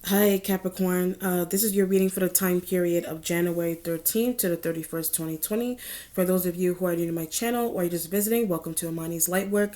Hi Capricorn, this is your reading for the time period of January 13th to the 31st, 2020. For those of you who are new to my channel or you're just visiting, welcome to Amani's Lightwork.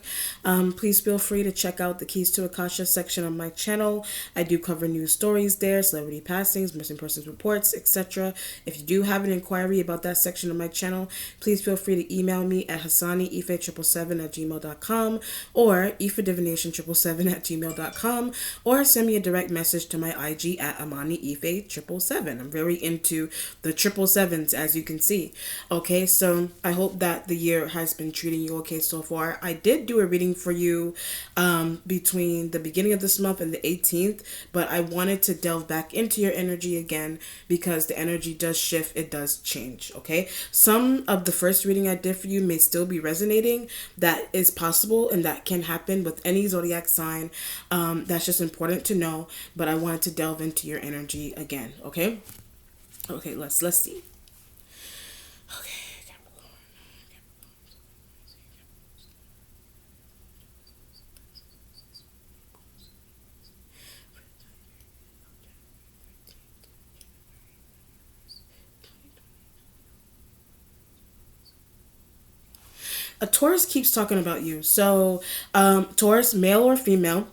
Please feel free to check out the Keys to Akasha section of my channel. I do cover news stories there, celebrity passings, missing persons reports, etc. If you do have an inquiry about that section of my channel, please feel free to email me at hassaniife777@gmail.com or ifadivination777@gmail.com or send me a direct message to my IG at AmaniIfe777. I'm very into the 777s, as you can see. Okay, so I hope that the year has been treating you okay so far. I did do a reading for you between the beginning of this month and the 18th, but I wanted to delve back into your energy again because the energy does shift, it does change. Okay, some of the first reading I did for you may still be resonating. That is possible and that can happen with any zodiac sign. That's just important to know, but I wanted to delve into your energy again. Okay, let's see. Okay. A Taurus keeps talking about you. So Taurus, male or female,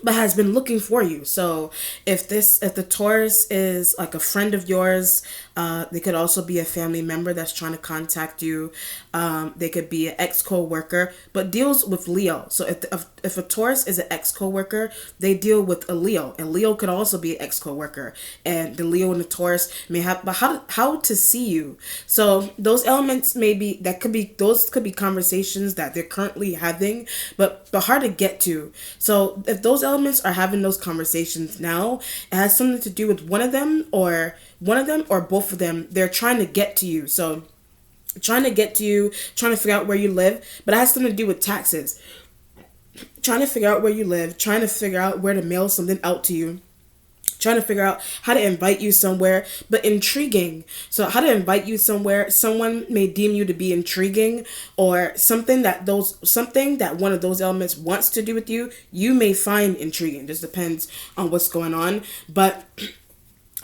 but has been looking for you. So if the Taurus is like a friend of yours, they could also be a family member that's trying to contact you. They could be an ex co-worker, but deals with Leo. So if a Taurus is an ex co-worker, they deal with a Leo, and Leo could also be an ex co-worker, and the Leo and the Taurus may have. But how to see you? So those elements those could be conversations that they're currently having, but hard to get to. So if those elements are having those conversations now, it has something to do with one of them or both of them. They're trying to get to you. So trying to get to you, trying to figure out where you live, but it has something to do with taxes. Trying to figure out where you live, trying to figure out where to mail something out to you, trying to figure out how to invite you somewhere, but intriguing. So how to invite you somewhere, someone may deem you to be intriguing, or something that one of those elements wants to do with you, you may find intriguing. Just depends on what's going on. But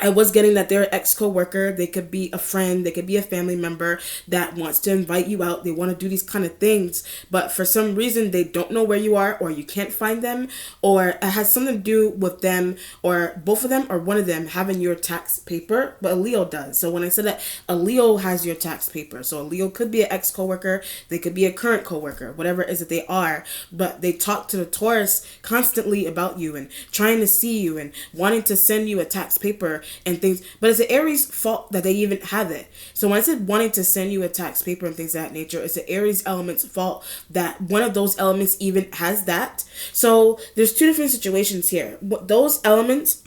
I was getting that they're an ex-co-worker. They could be a friend. They could be a family member that wants to invite you out. They want to do these kind of things. But for some reason, they don't know where you are, or you can't find them, or it has something to do with them, or both of them, or one of them having your tax paper. But a Leo does. So when I said that, a Leo has your tax paper. So a Leo could be an ex-co-worker. They could be a current co-worker, whatever it is that they are. But they talk to the Taurus constantly about you and trying to see you and wanting to send you a tax paper and things, but it's an Aries fault that they even have it. So when I said wanting to send you a tax paper and things of that nature, it's an Aries element's fault that one of those elements even has that. So there's two different situations here. Those elements,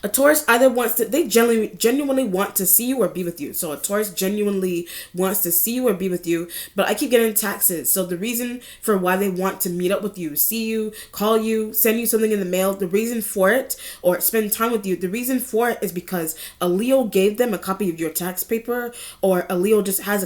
a Taurus either they genuinely want to see you or be with you. So a Taurus genuinely wants to see you or be with you, but I keep getting taxes. So the reason for why they want to meet up with you, see you, call you, send you something in the mail, the reason for it, or spend time with you, the reason for it is because a Leo gave them a copy of your tax paper, or a Leo just has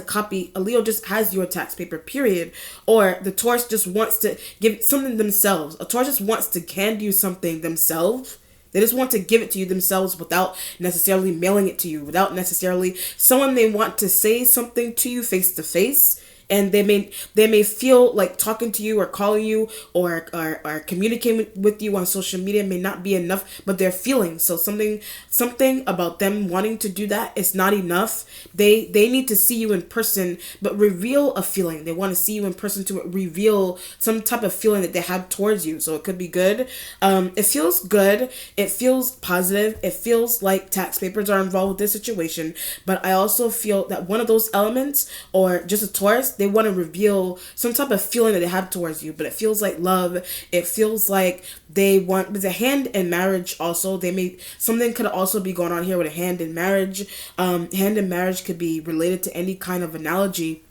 your tax paper, period. Or the Taurus just wants to give something themselves. A Taurus just wants to hand you something themselves. They just want to give it to you themselves without necessarily mailing it to you, without necessarily someone they want to say something to you face to face. And they may feel like talking to you or calling you or communicating with you on social media may not be enough, but they're feeling. So something about them wanting to do that is not enough. They need to see you in person, but reveal a feeling. They want to see you in person to reveal some type of feeling that they have towards you. So it could be good. It feels good. It feels positive. It feels like tax papers are involved with this situation. But I also feel that one of those elements, or just a Taurus, they want to reveal some type of feeling that they have towards you, but it feels like love. It feels like there's a hand in marriage also. Something could also be going on here with a hand in marriage. Hand in marriage could be related to any kind of analogy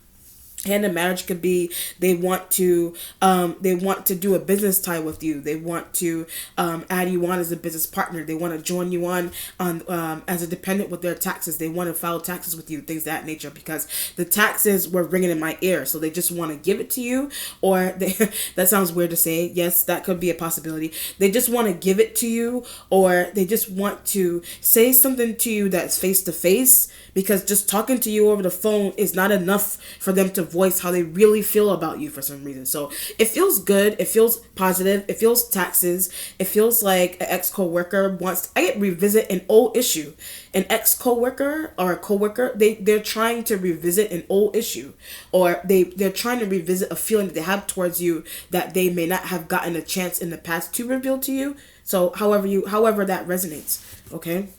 Hand in marriage could be they want to do a business tie with you. They want to add you on as a business partner. They want to join you on as a dependent with their taxes. They want to file taxes with you, things of that nature, because the taxes were ringing in my ear. So they just want to give it to you, or they, that sounds weird to say. Yes, that could be a possibility. They just want to give it to you, or they just want to say something to you that's face to face, because just talking to you over the phone is not enough for them to voice how they really feel about you for some reason. So it feels good. It feels positive. It feels taxes. It feels like an ex coworker wants. I get revisit an old issue. An ex coworker or a coworker, they're trying to revisit an old issue, or they're trying to revisit a feeling that they have towards you that they may not have gotten a chance in the past to reveal to you. So however that resonates. Okay.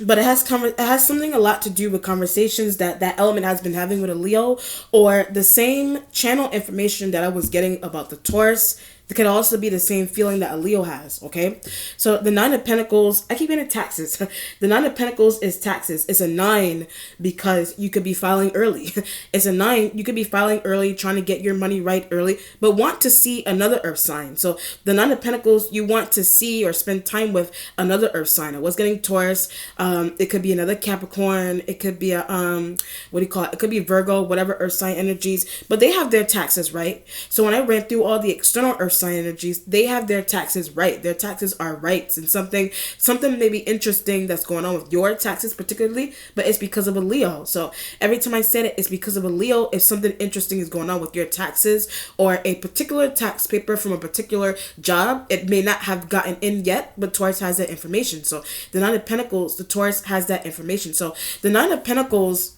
But it has something a lot to do with conversations that element has been having with a Leo, or the same channel information that I was getting about the Taurus. It could also be the same feeling that a Leo has, okay? So the Nine of Pentacles, I keep getting taxes. The Nine of Pentacles is taxes. It's a 9 because you could be filing early. It's a 9, you could be filing early, trying to get your money right early, but want to see another earth sign. So the Nine of Pentacles, you want to see or spend time with another earth sign. I was getting Taurus. It could be another Capricorn. It could be a, what do you call it? It could be Virgo, whatever earth sign energies, but they have their taxes, right? So when I ran through all the external earth sign energies, they have their taxes right. Their taxes are rights, and something maybe interesting that's going on with your taxes particularly, but it's because of a Leo. So every time I said it, it's because of a Leo. If something interesting is going on with your taxes or a particular tax paper from a particular job, it may not have gotten in yet, but Taurus has that information. So the Nine of Pentacles, the Taurus has that information. So the Nine of Pentacles,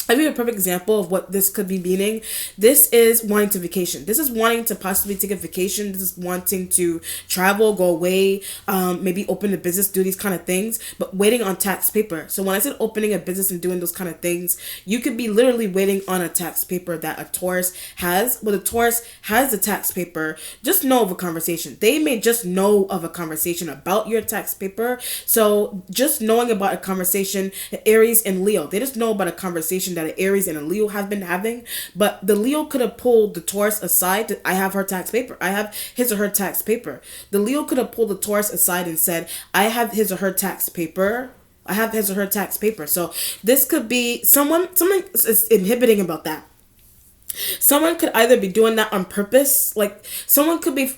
I'll give you a perfect example of what this could be meaning. This is wanting to vacation. This is wanting to possibly take a vacation. This is wanting to travel, go away, maybe open a business, do these kind of things, but waiting on tax paper. So when I said opening a business and doing those kind of things, you could be literally waiting on a tax paper that a Taurus has. Well, the Taurus has the tax paper. Just know of a conversation. They may just know of a conversation about your tax paper. So just knowing about a conversation, Aries and Leo, they just know about a conversation that an Aries and a Leo have been having, but the Leo could have pulled the Taurus aside. I have her tax paper. I have his or her tax paper. The Leo could have pulled the Taurus aside and said, I have his or her tax paper. I have his or her tax paper. So this could be something is inhibiting about that. Someone could either be doing that on purpose, like someone could be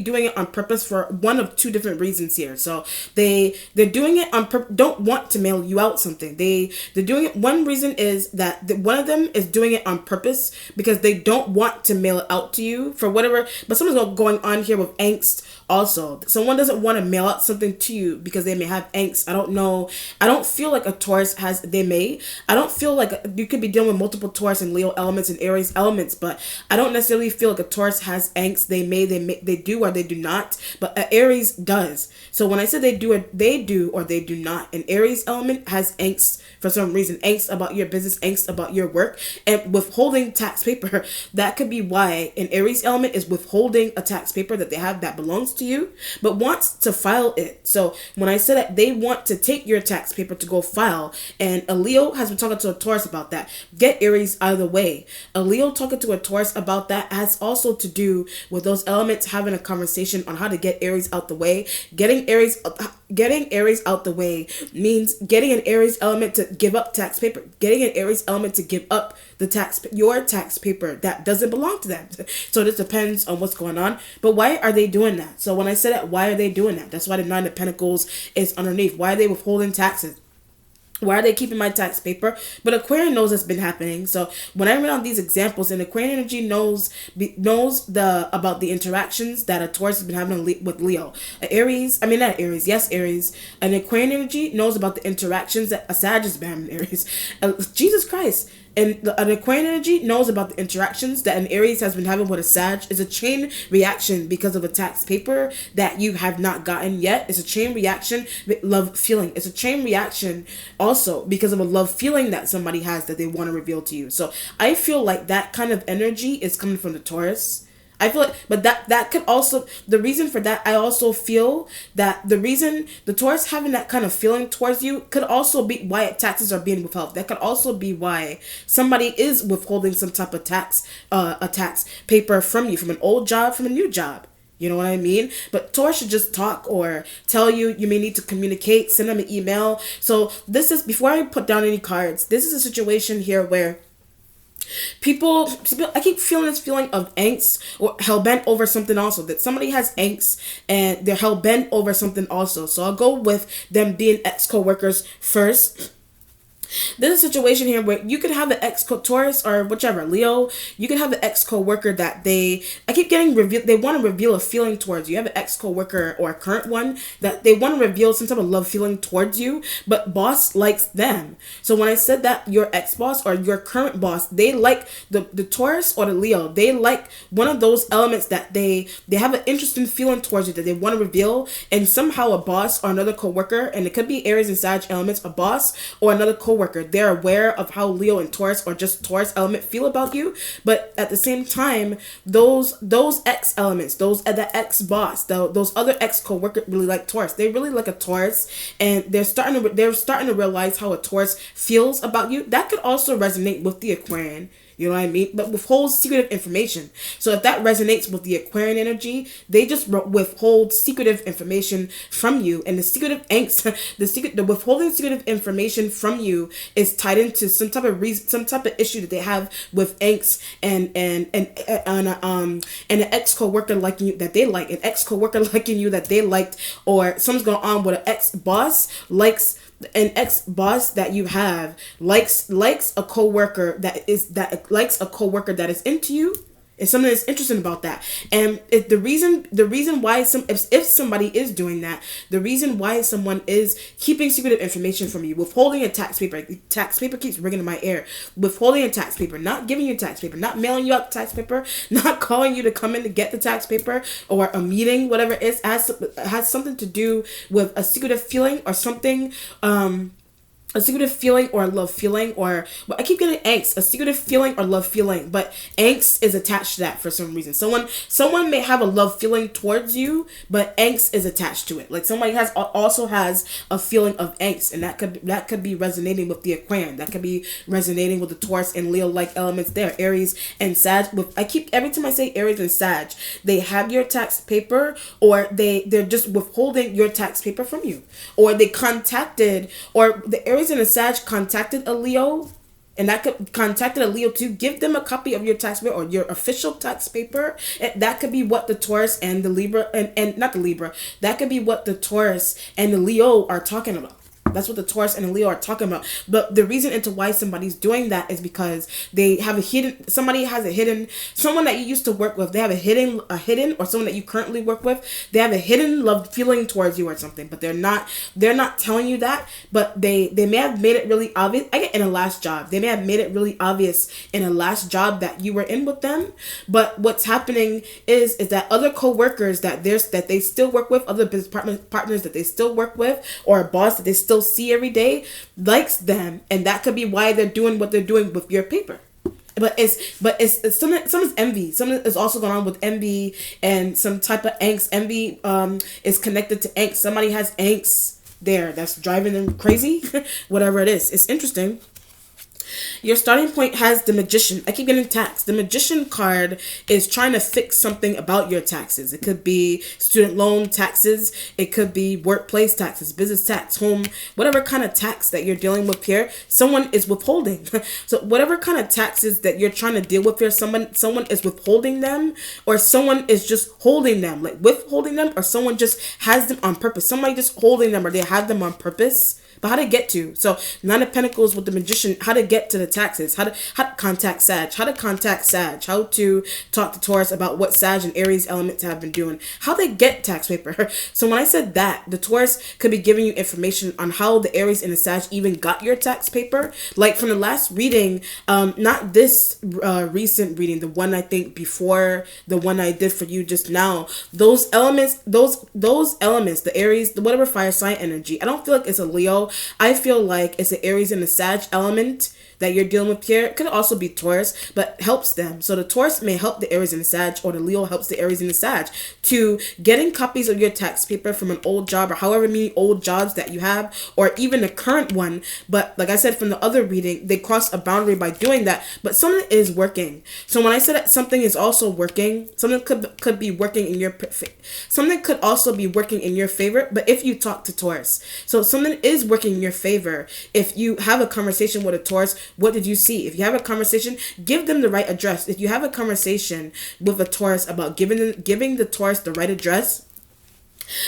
doing it on purpose for one of two different reasons here. So they're doing it on don't want to mail you out something. They're doing it. One reason is that one of them is doing it on purpose because they don't want to mail it out to you for whatever. But someone's going on here with angst. Also, someone doesn't want to mail out something to you because they may have angst. I don't know. I don't feel like a Taurus has. I don't feel like you could be dealing with multiple Taurus and Leo elements and Aries elements, but I don't necessarily feel like a Taurus has angst. They do, or they do not. But Aries does. So when I said they do or they do not. An Aries element has angst for some reason. Angst about your business, angst about your work, and withholding tax paper. That could be why an Aries element is withholding a tax paper that they have that belongs to you, but wants to file it. So when I said that they want to take your tax paper to go file, and a Leo has been talking to a Taurus about that. Get Aries out of the way. A Leo talking to a Taurus about that has also to do with those elements having a conversation on how to get Aries out the way. Getting Aries out the way means getting an Aries element to give up tax paper. Getting an Aries element to give up your tax paper that doesn't belong to them. So this depends on what's going on. But why are they doing that? So when I said that, why are they doing that? That's why the Nine of Pentacles is underneath. Why are they withholding taxes? Why are they keeping my tax paper? But Aquarian knows it's been happening. So when I read on these examples, and Aquarian energy knows about the interactions that a Taurus has been having with Leo. Aries, not Aries, yes, Aries. An Aquarian energy knows about the interactions that a Sag has been having with Aries. Jesus Christ. And an Aquarian energy knows about the interactions that an Aries has been having with a Sag. Is a chain reaction because of a tax paper that you have not gotten yet. It's a chain reaction with love feeling. It's a chain reaction also because of a love feeling that somebody has that they want to reveal to you. So I feel like that kind of energy is coming from the Taurus. I feel like, but that could also, the reason for that, I also feel that the reason the Taurus having that kind of feeling towards you could also be why taxes are being withheld. That could also be why somebody is withholding some type of a tax paper from you, from an old job, from a new job. You know what I mean? But Taurus should just talk or tell you. You may need to communicate, send them an email. So this is, before I put down any cards, this is a situation here where people, I keep feeling this feeling of angst or hell-bent over something also, that somebody has angst and they're hell-bent over something also. So I'll go with them being ex-co-workers first. There's a situation here where you could have an Taurus or whichever, Leo, you could have an ex-co-worker that I keep getting revealed, they want to reveal a feeling towards you. You have an ex-co-worker or a current one that they want to reveal some type of love feeling towards you, but boss likes them. So when I said that your ex-boss or your current boss, they like the Taurus or the Leo, they like one of those elements that they have an interesting feeling towards you that they want to reveal, and somehow a boss or another co-worker, and it could be Aries and Sag elements, a boss or another co-worker, they're aware of how Leo and Taurus or just Taurus element feel about you, but at the same time, those ex elements, the ex boss, those other ex co-worker really like Taurus. They really like a Taurus, and they're starting to realize how a Taurus feels about you. That could also resonate with the Aquarian. You know what I mean? But withhold secretive information. So if that resonates with the Aquarian energy, they just withhold secretive information from you. And the secretive angst, the withholding secretive information from you is tied into some type of reason, some type of issue that they have with angst and an ex co-worker liking you that they like, an ex co-worker liking you that they liked, or something's going on with an ex boss likes. An ex-boss that you have likes a coworker likes a coworker that is into you. It's something that's interesting about that. And if the reason why if somebody is doing that, the reason why someone is keeping secretive information from you, withholding a tax paper keeps ringing in my ear, withholding a tax paper, not giving you a tax paper, not mailing you out the tax paper, not calling you to come in to get the tax paper, or a meeting, whatever it is, has something to do with a secretive feeling or something, a secretive feeling or a love feeling, or I keep getting angst, a secretive feeling or love feeling, but angst is attached to that for some reason. Someone may have a love feeling towards you, but angst is attached to it. Like somebody also has a feeling of angst, and that could be resonating with the Aquarian. That could be resonating with the Taurus and Leo like elements there, Aries and Sag. Every time I say Aries and Sag, they have your tax paper, or they're just withholding your tax paper from you, or they contacted, or the Aries and a Sag contacted a Leo, and contacted a Leo to give them a copy of your tax paper or your official tax paper. And that could be what the Taurus and the Libra and not the Libra. That could be what the Taurus and the Leo are talking about. That's what the Taurus and the Leo are talking about. But the reason into why somebody's doing that is because they have someone that you used to work with, they have a hidden, or someone that you currently work with, they have a hidden love feeling towards you or something, but they're not telling you that, but they may have made it really obvious. In a last job, they may have made it really obvious in a last job that you were in with them. But what's happening is that other co-workers that they still work with, other business partners that they still work with, or a boss that they still see every day likes them, and that could be why they're doing what they're doing with your paper. But it's some envy. Something is also going on with envy and some type of angst. Envy is connected to angst. Somebody has angst there that's driving them crazy. Whatever it is, it's interesting. Your starting point has the Magician. I keep getting tax. The Magician card is trying to fix something about your taxes. It could be student loan taxes. It could be workplace taxes, business tax, home, whatever kind of tax that you're dealing with here, someone is withholding. So whatever kind of taxes that you're trying to deal with here, someone is withholding them, or someone is just holding them, like withholding them, or someone just has them on purpose. Somebody just holding them, or they have them on purpose. But how to get to? So Nine of Pentacles with the Magician, how to get get to the taxes, how to contact Sag, how to talk to Taurus about what Sag and Aries elements have been doing, how they get tax paper. So when I said that, the Taurus could be giving you information on how the Aries and the Sag even got your tax paper. Like from the last reading, not this recent reading, the one I think before the one I did for you just now, those elements, those elements, the Aries, the whatever fire sign energy, I don't feel like it's a Leo. I feel like it's an Aries and a Sag element that you're dealing with here. It could also be Taurus, but helps them. So the Taurus may help the Aries and the Sag, or the Leo helps the Aries and the Sag to getting copies of your tax paper from an old job or however many old jobs that you have, or even a current one. But like I said from the other reading, they cross a boundary by doing that, but something is working. So when I said that something is also working, something could be working in your something could also be working in your favor, but if you talk to Taurus. So something is working in your favor. If you have a conversation with a Taurus, what did you see? If you have a conversation, give them the right address. If you have a conversation with a Taurus about giving the Taurus the right address,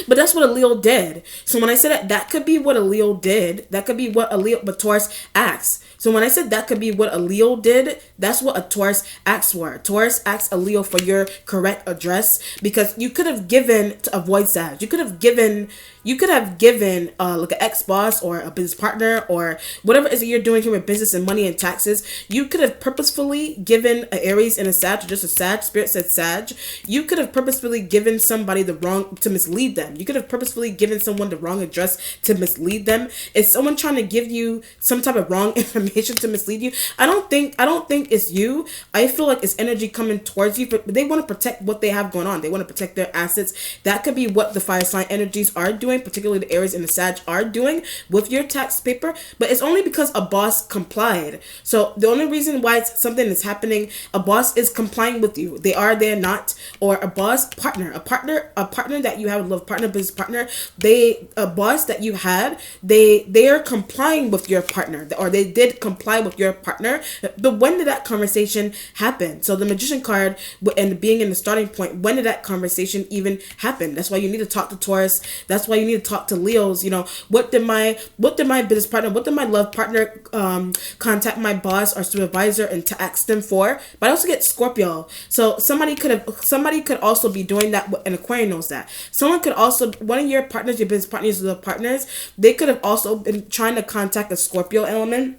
but that's what a Leo did. So when I said that could be what a Leo did. That could be what a Leo, but Taurus acts. So when I said that could be what a Leo did, that's what a Taurus acts for. Taurus asks a Leo for your correct address, because you could have given to avoid Sag. You could have given like an ex-boss or a business partner or whatever it is that you're doing here with business and money and taxes. You could have purposefully given an Aries and a Sag, or just a Sag. Spirit said Sag. You could have purposefully given somebody the wrong, to mislead them. You could have purposefully given someone the wrong address to mislead them. Is someone trying to give you some type of wrong information to mislead you? I don't think it's you. I feel like it's energy coming towards you, but they want to protect what they have going on. They want to protect their assets. That could be what the fire sign energies are doing, particularly the Aries and the Sag are doing with your tax paper, but it's only because a boss complied. So the only reason why something is happening, a boss is complying with you. They're not, or a boss partner, a partner that you have, a love partner, business partner, a boss that you had, they are complying with your partner, or they did comply with your partner. But when did that conversation happen? So the Magician card and being in the starting point, when did that conversation even happen? That's why you need to talk to Taurus. That's why you need to talk to Leos. You know, what did my business partner, what did my love partner contact my boss or supervisor and to ask them for? But I also get Scorpio. So somebody could also be doing that, and Aquarian knows that. Someone could also, one of your partners, your business partners, the partners, they could have also been trying to contact a Scorpio element.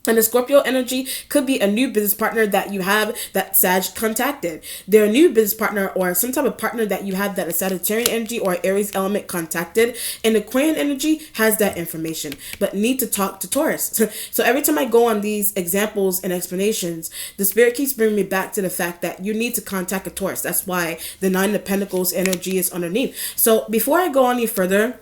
And the Scorpio energy could be a new business partner that you have that Sag contacted. They're a new business partner or some type of partner that you have that a Sagittarian energy or Aries element contacted. And the Aquarian energy has that information, but need to talk to Taurus. So every time I go on these examples and explanations, the Spirit keeps bringing me back to the fact that you need to contact a Taurus. That's why the Nine of Pentacles energy is underneath. So before I go any further,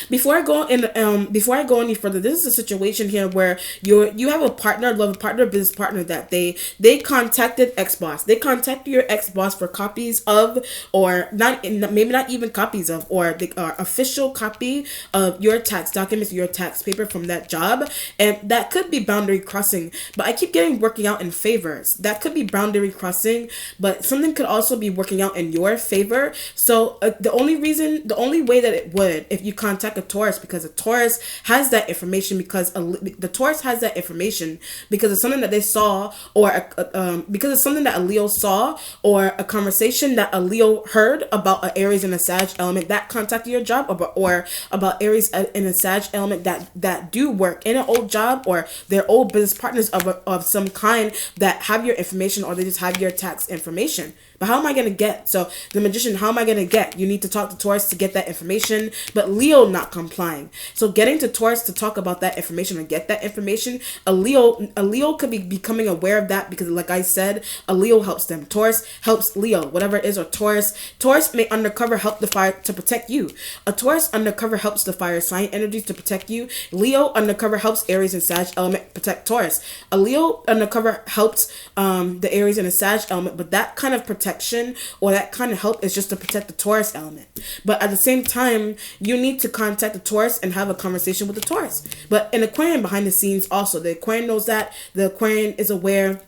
Before I go any further, this is a situation here where you have a partner, love partner, business partner that they contacted ex-boss. They contacted your ex-boss for copies of, or maybe not even copies of, or the official copy of your tax documents, your tax paper from that job, and that could be boundary crossing. But I keep getting working out in favors. That could be boundary crossing, but something could also be working out in your favor. So the only way that it would, if you contact a Taurus, because a Taurus has that information, because the Taurus has that information because it's something that they saw, or because it's something that a Leo saw, or a conversation that a Leo heard about an Aries and a Sag element that contacted your job, or about Aries and a Sag element that do work in an old job, or they're old business partners of some kind that have your information, or they just have your tax information. But how am I going to get? So the Magician, how am I going to get? You need to talk to Taurus to get that information, but Leo not complying. So getting to Taurus to talk about that information and get that information, a Leo could be becoming aware of that, because like I said, a Leo helps them. Taurus helps Leo, whatever it is, or Taurus may undercover help the fire to protect you. A Taurus undercover helps the fire sign energies to protect you. Leo undercover helps Aries and Sag element protect Taurus. A Leo undercover helps the Aries and the Sag element, but that kind of protection or that kind of help is just to protect the Taurus element. But at the same time, you need to contact the Taurus and have a conversation with the Taurus. But an Aquarian behind the scenes also, the Aquarian knows that. The Aquarian is aware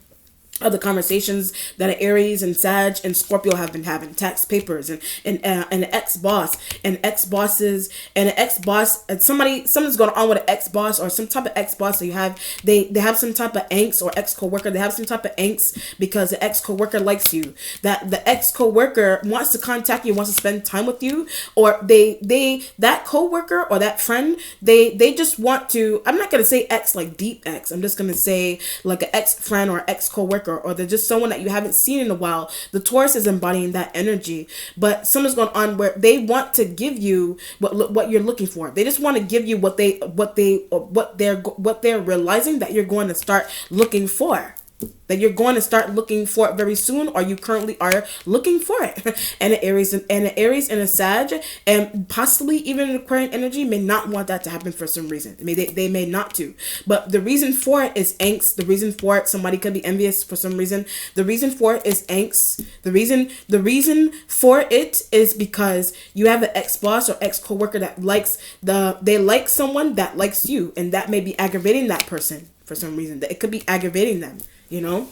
of the conversations that an Aries and Sag and Scorpio have been having, tax papers and an ex boss and ex bosses and an ex boss, and something's going on with an ex boss or some type of ex boss. So you have they have some type of angst, or ex coworker. They have some type of angst because the ex coworker likes you. That the ex coworker wants to contact you, wants to spend time with you, or that coworker or that friend, they just want to. I'm not gonna say ex like deep ex. I'm just gonna say like an ex friend or ex coworker, or they're just someone that you haven't seen in a while. The Taurus is embodying that energy, but something's going on where they want to give you what you're looking for. They just want to give you what they're realizing that you're going to start looking for. That you're going to start looking for it very soon, or you currently are looking for it. And an Aries and a Sag, and possibly even an Aquarian energy may not want that to happen for some reason. They may not to, but the reason for it is angst. The reason for it, somebody could be envious for some reason. The reason for it is angst. The reason for it is because you have an ex boss or ex coworker that they like someone that likes you, and that may be aggravating that person for some reason. That it could be aggravating them. You know,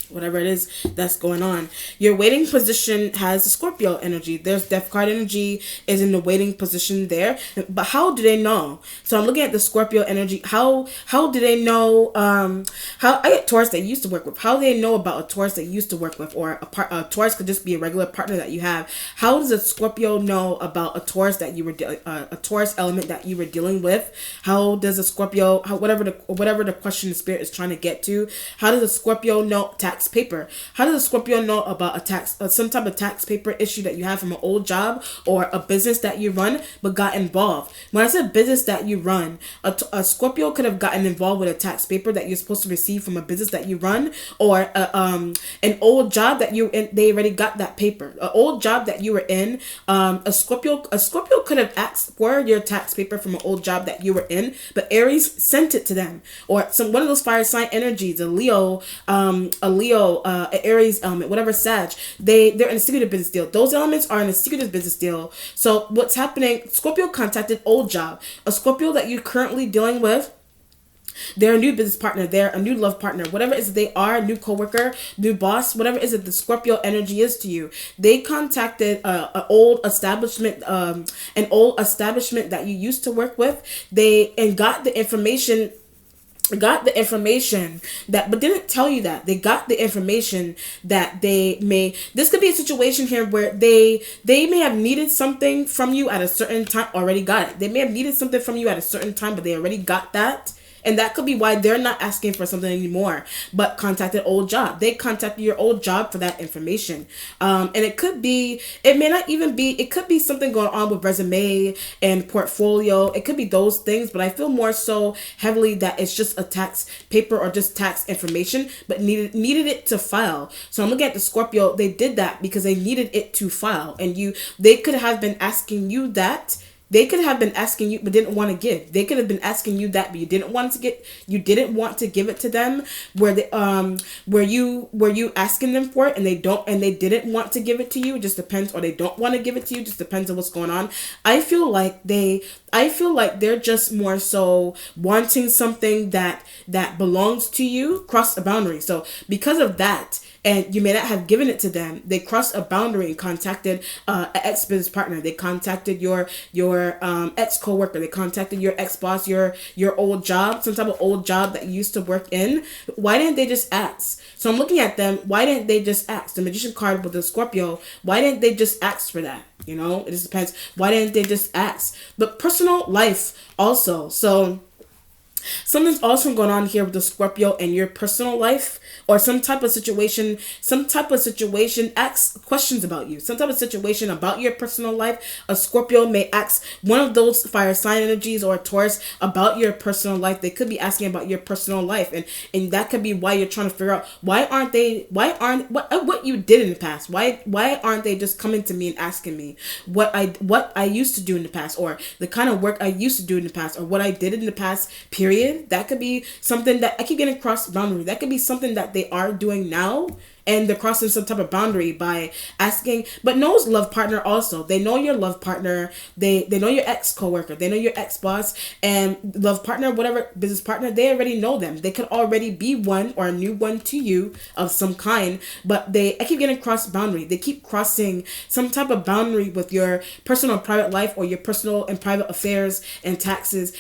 whatever it is that's going on. Your waiting position has the Scorpio energy. There's Death card energy is in the waiting position there. But how do they know? So I'm looking at the Scorpio energy. How do they know? How I get Taurus they used to work with. How do they know about a Taurus they used to work with, or a Taurus could just be a regular partner that you have. How does a Scorpio know about a Taurus that you were a Taurus element that you were dealing with? How does a Scorpio, whatever the question the spirit is trying to get to? How does a Scorpio know tax paper? How does a Scorpio know about some type of tax paper issue that you have from an old job or a business that you run but got involved? When I said business that you run, a Scorpio could have gotten involved with a tax paper that you're supposed to receive from a business that you run, or an old job that you in. They already got that paper. An old job that you were in. A Scorpio could have asked for your tax paper from an old job that you were in, but Aries sent it to them, or one of those fire sign energies, a Leo, Aries element, whatever Sag, they're in a secretive business deal. Those elements are in a secretive business deal. So what's happening? Scorpio contacted old job. A Scorpio that you're currently dealing with, they're a new business partner, they're a new love partner, whatever it is they are, new coworker, new boss, whatever it is that the Scorpio energy is to you. They contacted an old establishment that you used to work with. They got the information that, but didn't tell you that they got the information that this could be a situation here where they may have needed something from you at a certain time, already got it. They may have needed something from you at a certain time, but they already got that. And that could be why they're not asking for something anymore, but contacted old job. They contacted your old job for that information. And it could be something going on with resume and portfolio. It could be those things, but I feel more so heavily that it's just a tax paper or just tax information, but needed it to file. So I'm looking at the Scorpio. They did that because they needed it to file, and they could have been asking you that. They could have been asking you, but didn't want to give. They could have been asking you that, but you didn't want to give it to them. Were you asking them for it, and they didn't want to give it to you. It just depends, or they don't want to give it to you. It just depends on what's going on. I feel like they're just more so wanting something that belongs to you, cross a boundary. So because of that, and you may not have given it to them, they crossed a boundary and contacted an ex-business partner. They contacted your ex-coworker. They contacted your ex-boss, your old job, some type of old job that you used to work in. Why didn't they just ask? So I'm looking at them. Why didn't they just ask? The Magician card with the Scorpio, why didn't they just ask for that? You know, it just depends. Why didn't they just ask? But personal life also. So something's also going on here with the Scorpio and your personal life, or some type of situation asks questions about you. Some type of situation about your personal life. A Scorpio may ask one of those fire sign energies or a Taurus about your personal life. They could be asking about your personal life, and that could be why you're trying to figure out what you did in the past. Why aren't they just coming to me and asking me what I used to do in the past, or the kind of work I used to do in the past, or what I did in the past period. That could be something that I keep getting cross boundary. That could be something that they are doing now, and they're crossing some type of boundary by asking, but knows love partner also. They know your love partner. They know your ex coworker. They know your ex boss and love partner, whatever business partner. They already know them. They could already be one or a new one to you of some kind, but I keep getting cross boundary. They keep crossing some type of boundary with your personal and private life or your personal and private affairs and taxes.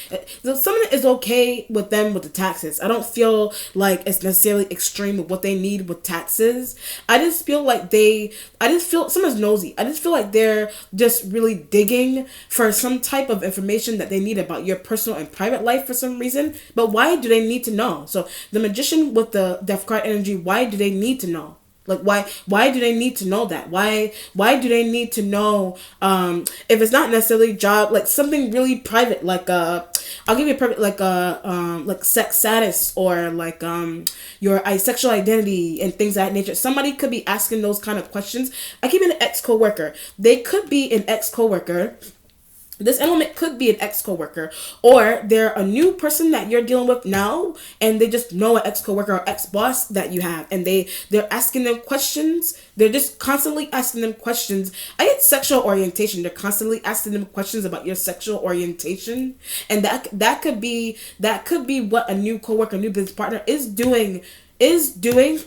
So some of it is okay with them with the taxes. I don't feel like it's necessarily extreme with what they need with taxes. I just feel like someone's nosy. I just feel like they're just really digging for some type of information that they need about your personal and private life for some reason. But why do they need to know? So the magician with the death card energy, why do they need to know? Like why do they need to know that? Why do they need to know if it's not necessarily job, like something really private, like I'll give you a perfect like sex status or like your sexual identity and things of that nature. Somebody could be asking those kind of questions. I keep an ex coworker. They could be an ex coworker. This element could be an ex-coworker, or they're a new person that you're dealing with now, and they just know an ex-coworker or ex-boss that you have, and they're asking them questions. They're just constantly asking them questions. I get sexual orientation. They're constantly asking them questions about your sexual orientation, and that could be what a new coworker, new business partner is doing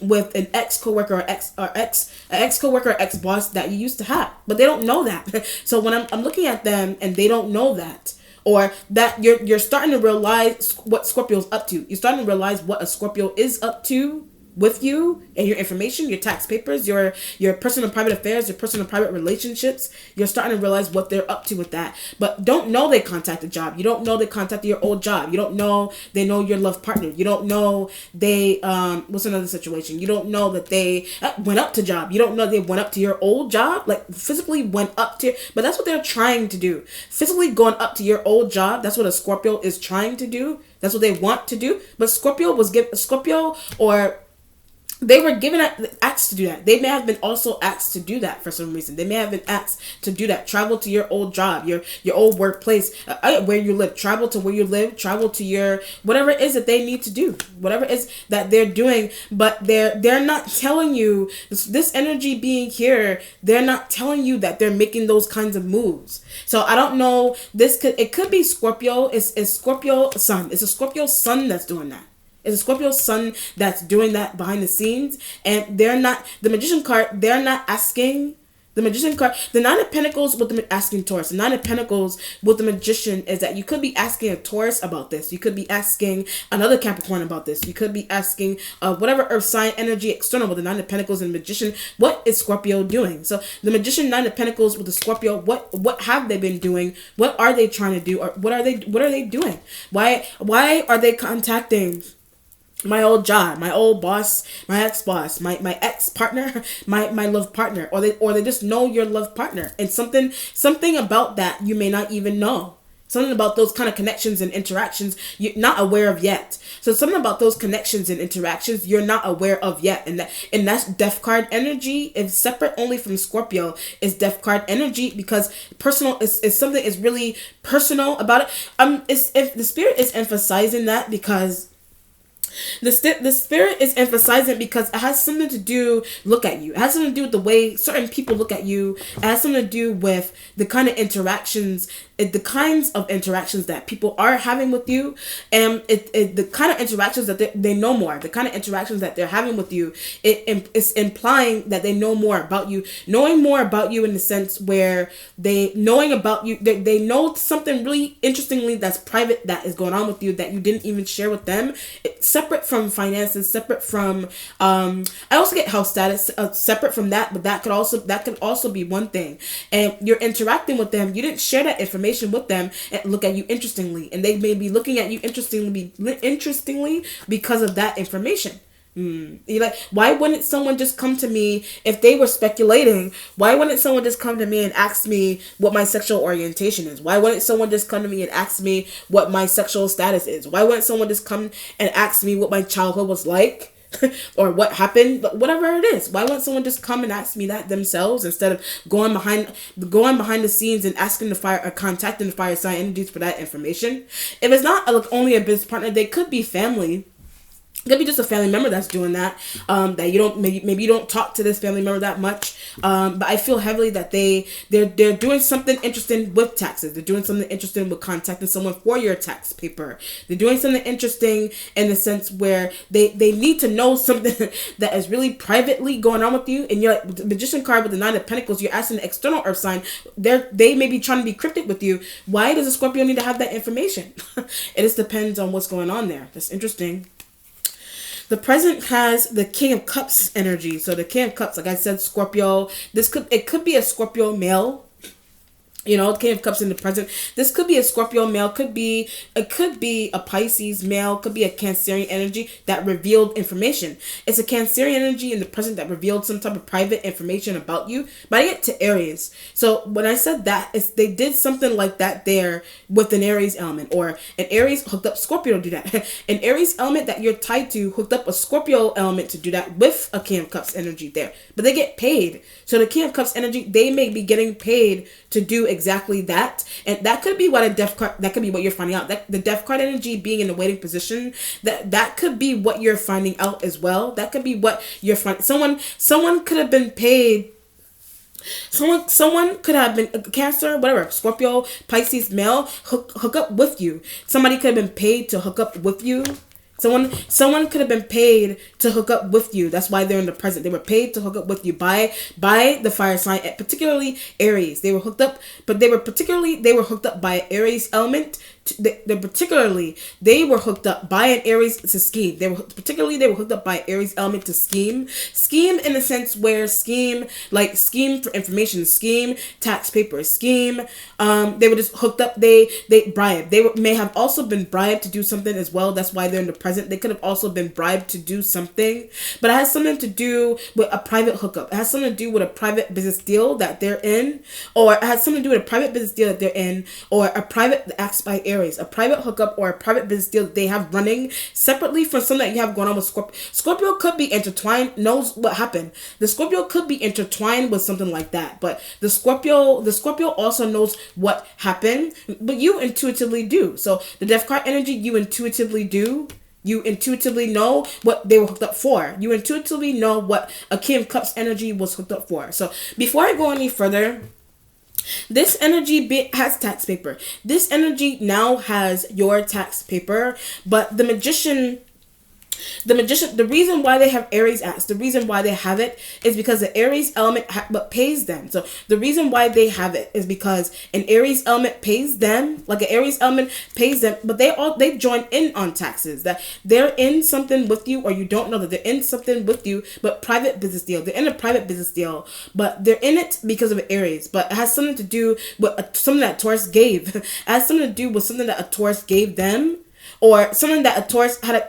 with an ex-coworker or ex-coworker or ex-boss that you used to have, but they don't know that. So when I'm looking at them and they don't know that, or that you're starting to realize what Scorpio's up to. You're starting to realize what a Scorpio is up to with you and your information, your tax papers, your personal and private affairs, your personal and private relationships. You're starting to realize what they're up to with that. But don't know they contacted job. You don't know they contacted your old job. You don't know they know your love partner. You don't know they what's another situation? You don't know that they went up to job. You don't know they went up to your old job, like physically went up to, but that's what they're trying to do. Physically going up to your old job, that's what a Scorpio is trying to do. That's what they want to do. But Scorpio or they were asked to do that. They may have been also asked to do that for some reason. They may have been asked to do that. Travel to your old job, your old workplace, where you live. Travel to where you live. Travel to your whatever it is that they need to do. Whatever it is that they're doing. But they're not telling you this energy being here. They're not telling you that they're making those kinds of moves. So I don't know. It could be Scorpio. It's Scorpio sun. It's a Scorpio sun that's doing that. It's a Scorpio sun that's doing that behind the scenes. And they're not, the Magician card, they're not asking, the Magician card, the Nine of Pentacles with the asking Taurus. The Nine of Pentacles with the Magician is that you could be asking a Taurus about this. You could be asking another Capricorn about this. You could be asking whatever earth sign energy external with the Nine of Pentacles and Magician. What is Scorpio doing? So the Magician, Nine of Pentacles with the Scorpio, what have they been doing? What are they trying to do? Or what are they doing? Why are they contacting my old job, my old boss, my ex-boss, my ex-partner, my love partner, or they just know your love partner, and something about that you may not even know. Something about those kind of connections and interactions you're not aware of yet. So something about those connections and interactions you're not aware of yet. And that's Death card energy. It's separate only from Scorpio. It's Death card energy because personal is something is really personal about it. If the spirit is emphasizing that because the spirit is emphasizing because it has something to do, look at you. It has something to do with the way certain people look at you. It has something to do with the kind of interactions, the kinds of interactions that people are having with you. And the kind of interactions that they know more. The kind of interactions that they're having with you. It's implying that they know more about you. Knowing more about you in the sense where knowing about you, they know something really interestingly that's private that is going on with you that you didn't even share with them. Separate from finances, separate from I also get health status, separate from that, but that could also be one thing. And you're interacting with them, you didn't share that information with them and look at you interestingly, and they may be looking at you interestingly because of that information. You're like, why wouldn't someone just come to me if they were speculating? Why wouldn't someone just come to me and ask me what my sexual orientation is? Why wouldn't someone just come to me and ask me what my sexual status is? Why wouldn't someone just come and ask me what my childhood was like? Or what happened, whatever it is. Why won't someone just come and ask me that themselves instead of going behind the scenes and asking the fire or contacting the fire sign entities for that information? If it's not only a business partner, they could be family. It could be just a family member that's doing that. That you don't, maybe you don't talk to this family member that much. But I feel heavily that they're doing something interesting with taxes. They're doing something interesting with contacting someone for your tax paper. They're doing something interesting in the sense where they need to know something that is really privately going on with you. And you're like the Magician card with the Nine of Pentacles. You're asking the external Earth sign. They may be trying to be cryptic with you. Why does a Scorpio need to have that information? It just depends on what's going on there. That's interesting. The present has the King of Cups energy. So the King of Cups, like I said, Scorpio. It could be a Scorpio male. You know, King of Cups in the present. This could be a Scorpio male. It could be a Pisces male. Could be a Cancerian energy that revealed information. It's a Cancerian energy in the present that revealed some type of private information about you. But I get to Aries. So when I said that, they did something like that there with an Aries element, or an Aries hooked up Scorpio to do that. An Aries element that you're tied to hooked up a Scorpio element to do that with a King of Cups energy there. But they get paid. So the King of Cups energy, they may be getting paid to do exactly that. And that could be what a death card, that could be what you're finding out. That the death card energy being in the waiting position, that could be what you're finding out as well. That could be what you're finding. Someone could have been paid. Someone could have been a Cancer, whatever, Scorpio, Pisces, male, hook up with you. Somebody could have been paid to hook up with you. Someone could have been paid to hook up with you. That's why they're in the present. They were paid to hook up with you by the fire sign, particularly Aries. They were hooked up, but they were hooked up by Aries element. They were hooked up by an Aries to scheme. They were hooked up by Aries element to scheme in the sense where scheme for information, scheme tax papers, scheme. They were just hooked up. They bribed. May have also been bribed to do something as well. That's why they're in the present. They could have also been bribed to do something, but it has something to do with a private hookup. It has something to do with a private business deal that they're in, or it has something to do with a private business deal that they're in, or a private acts by Aries, a private hookup or a private business deal that they have running separately from something that you have going on with Scorpio. Scorpio could be intertwined, knows what happened. The Scorpio could be intertwined with something like that, but the Scorpio also knows what happened, but you intuitively do. So the Death card energy, you intuitively do. You intuitively know what they were hooked up for. You intuitively know what a King of Cups energy was hooked up for. So before I go any further, this energy has tax paper. This energy now has your tax paper, but the magician, the reason why they have Aries acts, the reason why they have it is because the Aries element but pays them. So the reason why they have it is because an Aries element pays them, like an Aries element pays them, but they join in on taxes. That they're in something with you, or you don't know that they're in something with you, but private business deal. They're in a private business deal, but they're in it because of Aries. But it has something to do with something that Taurus gave. It has something to do with something that a Taurus gave them. Or something that a Taurus had a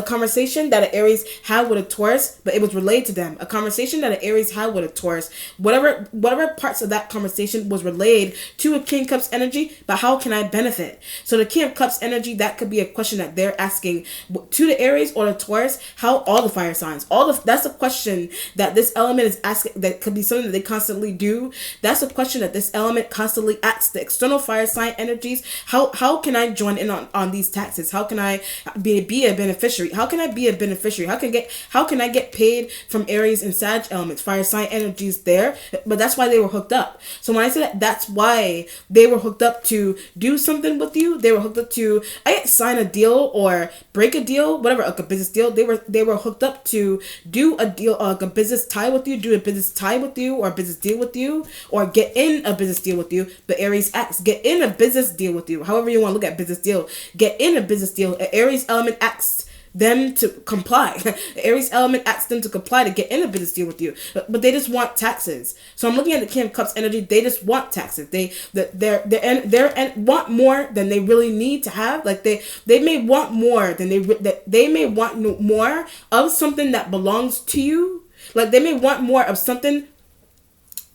conversation that an Aries had with a Taurus, but it was relayed to them. A conversation that an Aries had with a Taurus, whatever parts of that conversation was relayed to a King of Cups energy, but how can I benefit? So the King of Cups energy, that could be a question that they're asking to the Aries or the Taurus, how all the fire signs, that's a question that this element is asking, that could be something that they constantly do. That's a question that this element constantly asks the external fire sign energies. How can I join in on these taxes? How can I be a beneficiary? How can I be a beneficiary? How can I get paid from Aries and Sag elements, fire sign energies there? But that's why they were hooked up. So when I say that, that's why they were hooked up to do something with you. They were hooked up to sign a deal or break a deal, whatever, like a business deal. They were hooked up to do a deal, like a business tie with you, do a business tie with you, or a business deal with you, or get in a business deal with you. The Aries acts, get in a business deal with you. However you want to look at business deal, get in a business deal. An Aries element asks them to comply. The Aries element asks them to comply to get in a business deal with you, but they just want taxes. So I'm looking at the King of Cups energy. They just want taxes. They want more than they really need to have. Like they may want more than they may want more of something that belongs to you. Like they may want more of something.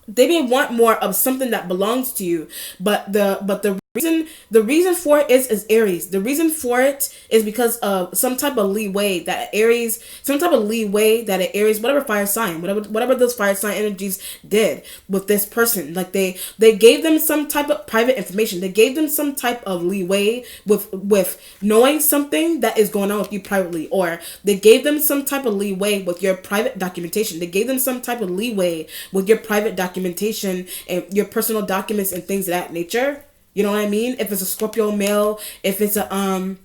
They may want more of something that belongs to you, but the The reason for it is Aries. The reason for it is because of some type of leeway that Aries, whatever fire sign, whatever those fire sign energies did with this person. Like they gave them some type of private information. They gave them some type of leeway with knowing something that is going on with you privately, or they gave them some type of leeway with your private documentation. They gave them some type of leeway with your private documentation and your personal documents and things of that nature. You know what I mean? If it's a Scorpio male, if it's a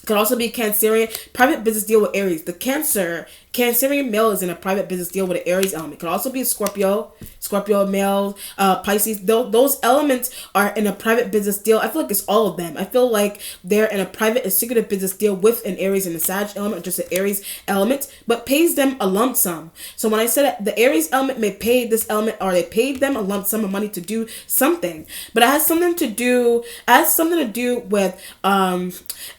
could also be Cancerian. Private business deal with Aries. The Cancerian male is in a private business deal with an Aries element. Could also be a Scorpio male, Pisces. Those elements are in a private business deal. I feel like it's all of them. I feel like they're in a private and secretive business deal with an Aries and a Sag element, or just an Aries element, but pays them a lump sum. So when I said that the Aries element may pay this element, or they paid them a lump sum of money to do something, but it has something to do with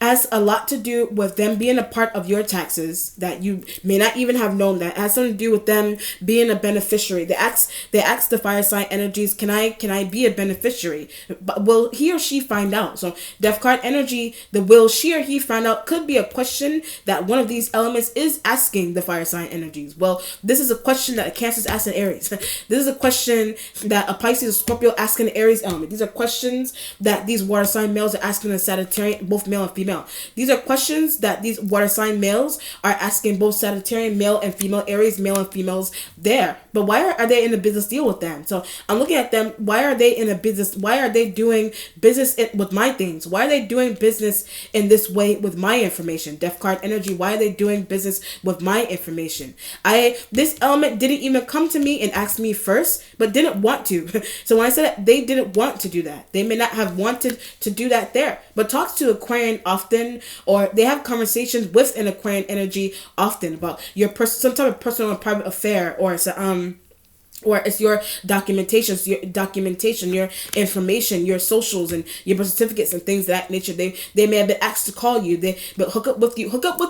has a lot to do with them being a part of your taxes that you may not even have known. That it has something to do with them being a beneficiary. They ask the fire sign energies, can I be a beneficiary? But will he or she find out? So Death card energy, the will she or he find out could be a question that one of these elements is asking the fire sign energies. Well, this is a question that a Cancer is asking Aries. This is a question that a Pisces or Scorpio asking the Aries element. These are questions that these water sign males are asking the Sagittarian, both male and female. These are questions that these water sign males are asking both Sagittarian male and female, Aries male and females there. But why are they in a business deal with them? So I'm looking at them. Why are they in a business? Why are they doing business with my things? Why are they doing business in this way with my information? Death card energy. Why are they doing business with my information? This element didn't even come to me and ask me first, but didn't want to. So when I said that, they didn't want to do that. They may not have wanted to do that there, but talks to Aquarian often, or they have conversations with an Aquarian energy often about some type of personal and private affair, or it's your documentation, your information, your socials, and your birth certificates and things of that nature. They may have been asked to call you. But hook up with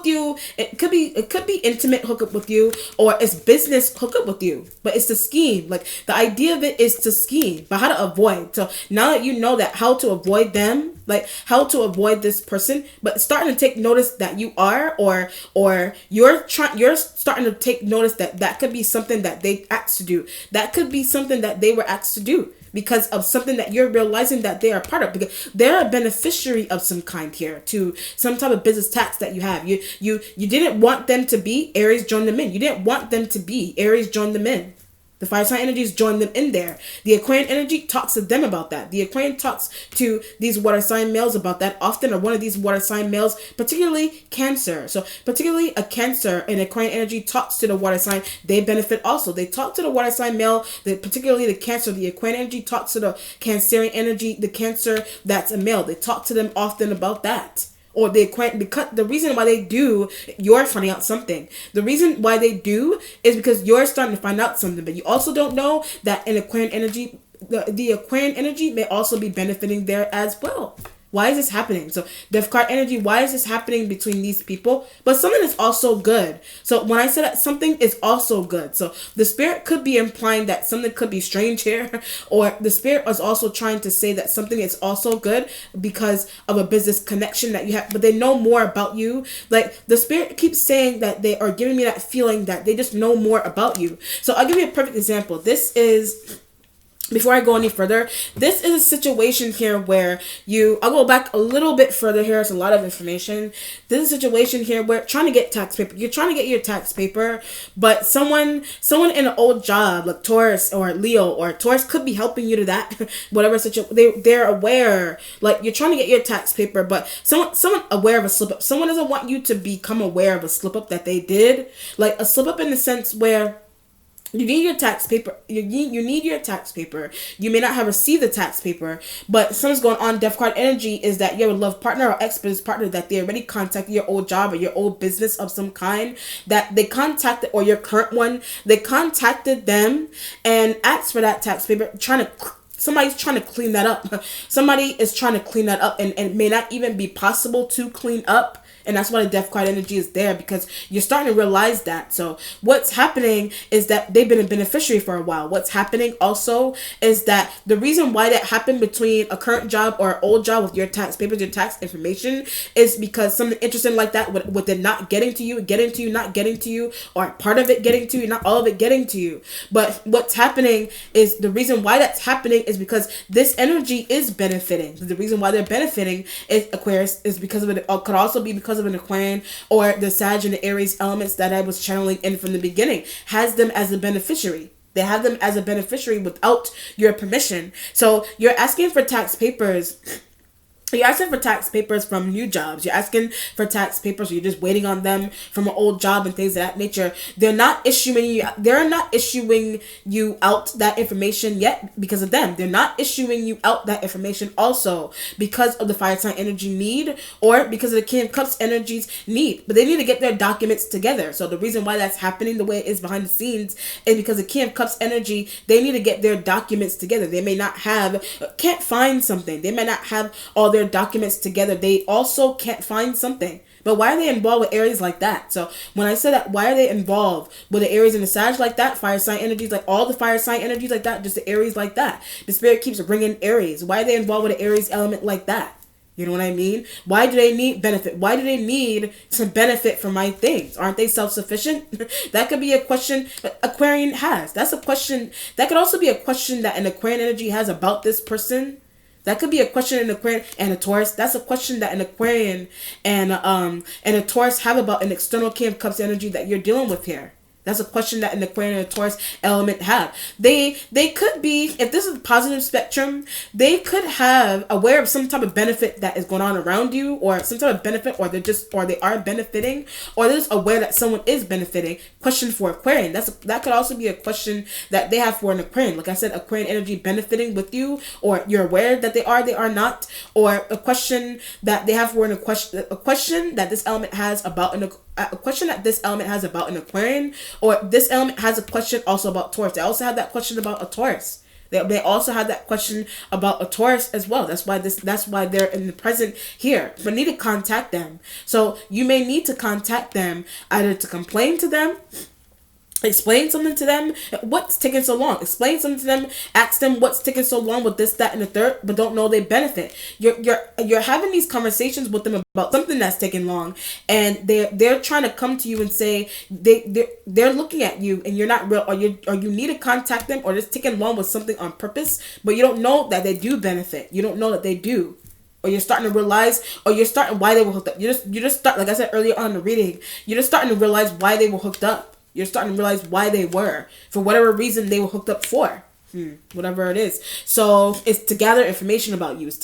you. It could be intimate hook up with you, or it's business hook up with you. But it's the scheme. Like the idea of it is to scheme, but how to avoid. So now that you know that, how to avoid them, like how to avoid this person, but starting to take notice that you are, or you're starting to take notice that could be something that they asked to do. That could be something that they were asked to do because of something that you're realizing that they are part of, because they're a beneficiary of some kind here to some type of business tax that you have. You didn't want them to be, Aries joined them in. You didn't want them to be, Aries joined them in. The fire sign energies join them in there. The Aquarian energy talks to them about that. The Aquarian talks to these water sign males about that often, or one of these water sign males, particularly Cancer. So particularly a Cancer and Aquarian energy talks to the water sign. They benefit also. They talk to the water sign male, particularly the Cancer. The Aquarian energy talks to the Cancerian energy, the Cancer that's a male. They talk to them often about that. Or because the reason why they do, you're finding out something. The reason why they do is because you're starting to find out something. But you also don't know that in Aquarian energy, the Aquarian energy may also be benefiting there as well. Why is this happening? So Death card energy, why is this happening between these people? But something is also good. So when I said that something is also good, so the spirit could be implying that something could be strange here, or the spirit is also trying to say that something is also good because of a business connection that you have, but they know more about you. Like the spirit keeps saying that they are giving me that feeling that they just know more about you. So I'll give you a perfect example. Before I go any further, this is a situation here where I'll go back a little bit further here. It's a lot of information. This is a situation here where trying to get tax paper. You're trying to get your tax paper, but someone in an old job, like Taurus or Leo or Taurus, could be helping you to that. Whatever situation, they're aware. Like you're trying to get your tax paper, but someone aware of a slip up. Someone doesn't want you to become aware of a slip up that they did. Like a slip up in the sense where you need your tax paper. You need your tax paper. You may not have received the tax paper, but something's going on. Death card energy is that you have a love partner or ex-business partner that they already contacted your old job or your old business of some kind that they contacted, or your current one. They contacted them and asked for that tax paper, somebody's trying to clean that up. Somebody is trying to clean that up, and it may not even be possible to clean up And that's why the death card energy is there, because you're starting to realize that. So what's happening is that they've been a beneficiary for a while. What's happening also is that the reason why that happened between a current job or an old job with your tax papers, your tax information, is because something interesting like that, with it not getting to you, not getting to you, or part of it getting to you, not all of it getting to you. But what's happening is, the reason why that's happening is because this energy is benefiting. The reason why they're benefiting is Aquarius, is because of it. Could also be because of an Aquarian or the Sag and the Aries elements that I was channeling in from the beginning, has them as a beneficiary. They have them as a beneficiary without your permission. So you're asking for tax papers. You're asking for tax papers from new jobs. You're asking for tax papers, or you're just waiting on them from an old job and things of that nature. They're not issuing you out that information yet because of them. They're not issuing you out that information also because of the fire sign energy need, or because of the King of Cups energies need. But they need to get their documents together. So the reason why that's happening the way it is behind the scenes is because the King of Cups energy, they need to get their documents together. They may not can't find something. They may not have all their documents together. They also can't find something. But why are they involved with Aries like that? So when I say that, why are they involved with the Aries and the Sag like that? Fire sign energies, like all the fire sign energies like that, just the Aries like that. The spirit keeps bringing Aries. Why are they involved with the Aries element like that? You know what I mean? Why do they need benefit? Why do they need to benefit from my things? Aren't they self-sufficient? That could be a question Aquarian has. That's a question. That could also be a question that an Aquarian energy has about this person. That could be a question in Aquarian and a Taurus. That's a question that an Aquarian and a Taurus have about an external King of Cups energy that you're dealing with here. That's a question that an Aquarian and a Taurus element have. They could be, if this is a positive spectrum, they could have aware of some type of benefit that is going on around you, or some type of benefit, or they are benefiting, or they're just aware that someone is benefiting. Question for Aquarian. That could also be a question that they have for an Aquarian. Like I said, Aquarian energy benefiting with you, or you're aware that they are not, or a question that they have for a question that this element has about a question that this element has about an Aquarian, or this element has a question also about Taurus. They also have that question about a Taurus. They also have that question about a Taurus as well. That's why they're in the present here. But need to contact them. So you may need to contact them either to complain to them, explain something to them. What's taking so long? Explain something to them. Ask them what's taking so long with this, that, and the third, but don't know they benefit. You're having these conversations with them about something that's taking long, and they're trying to come to you and say they're looking at you and you're not real, or you need to contact them, or it's taking long with something on purpose, but you don't know that they do benefit. You don't know that they do. Or you're starting to realize, or you're starting why they were hooked up. You just start, like I said earlier on in the reading, you're just starting to realize why they were hooked up. You're starting to realize why they were, for whatever reason they were hooked up for. Whatever it is. So it's to gather information about you. This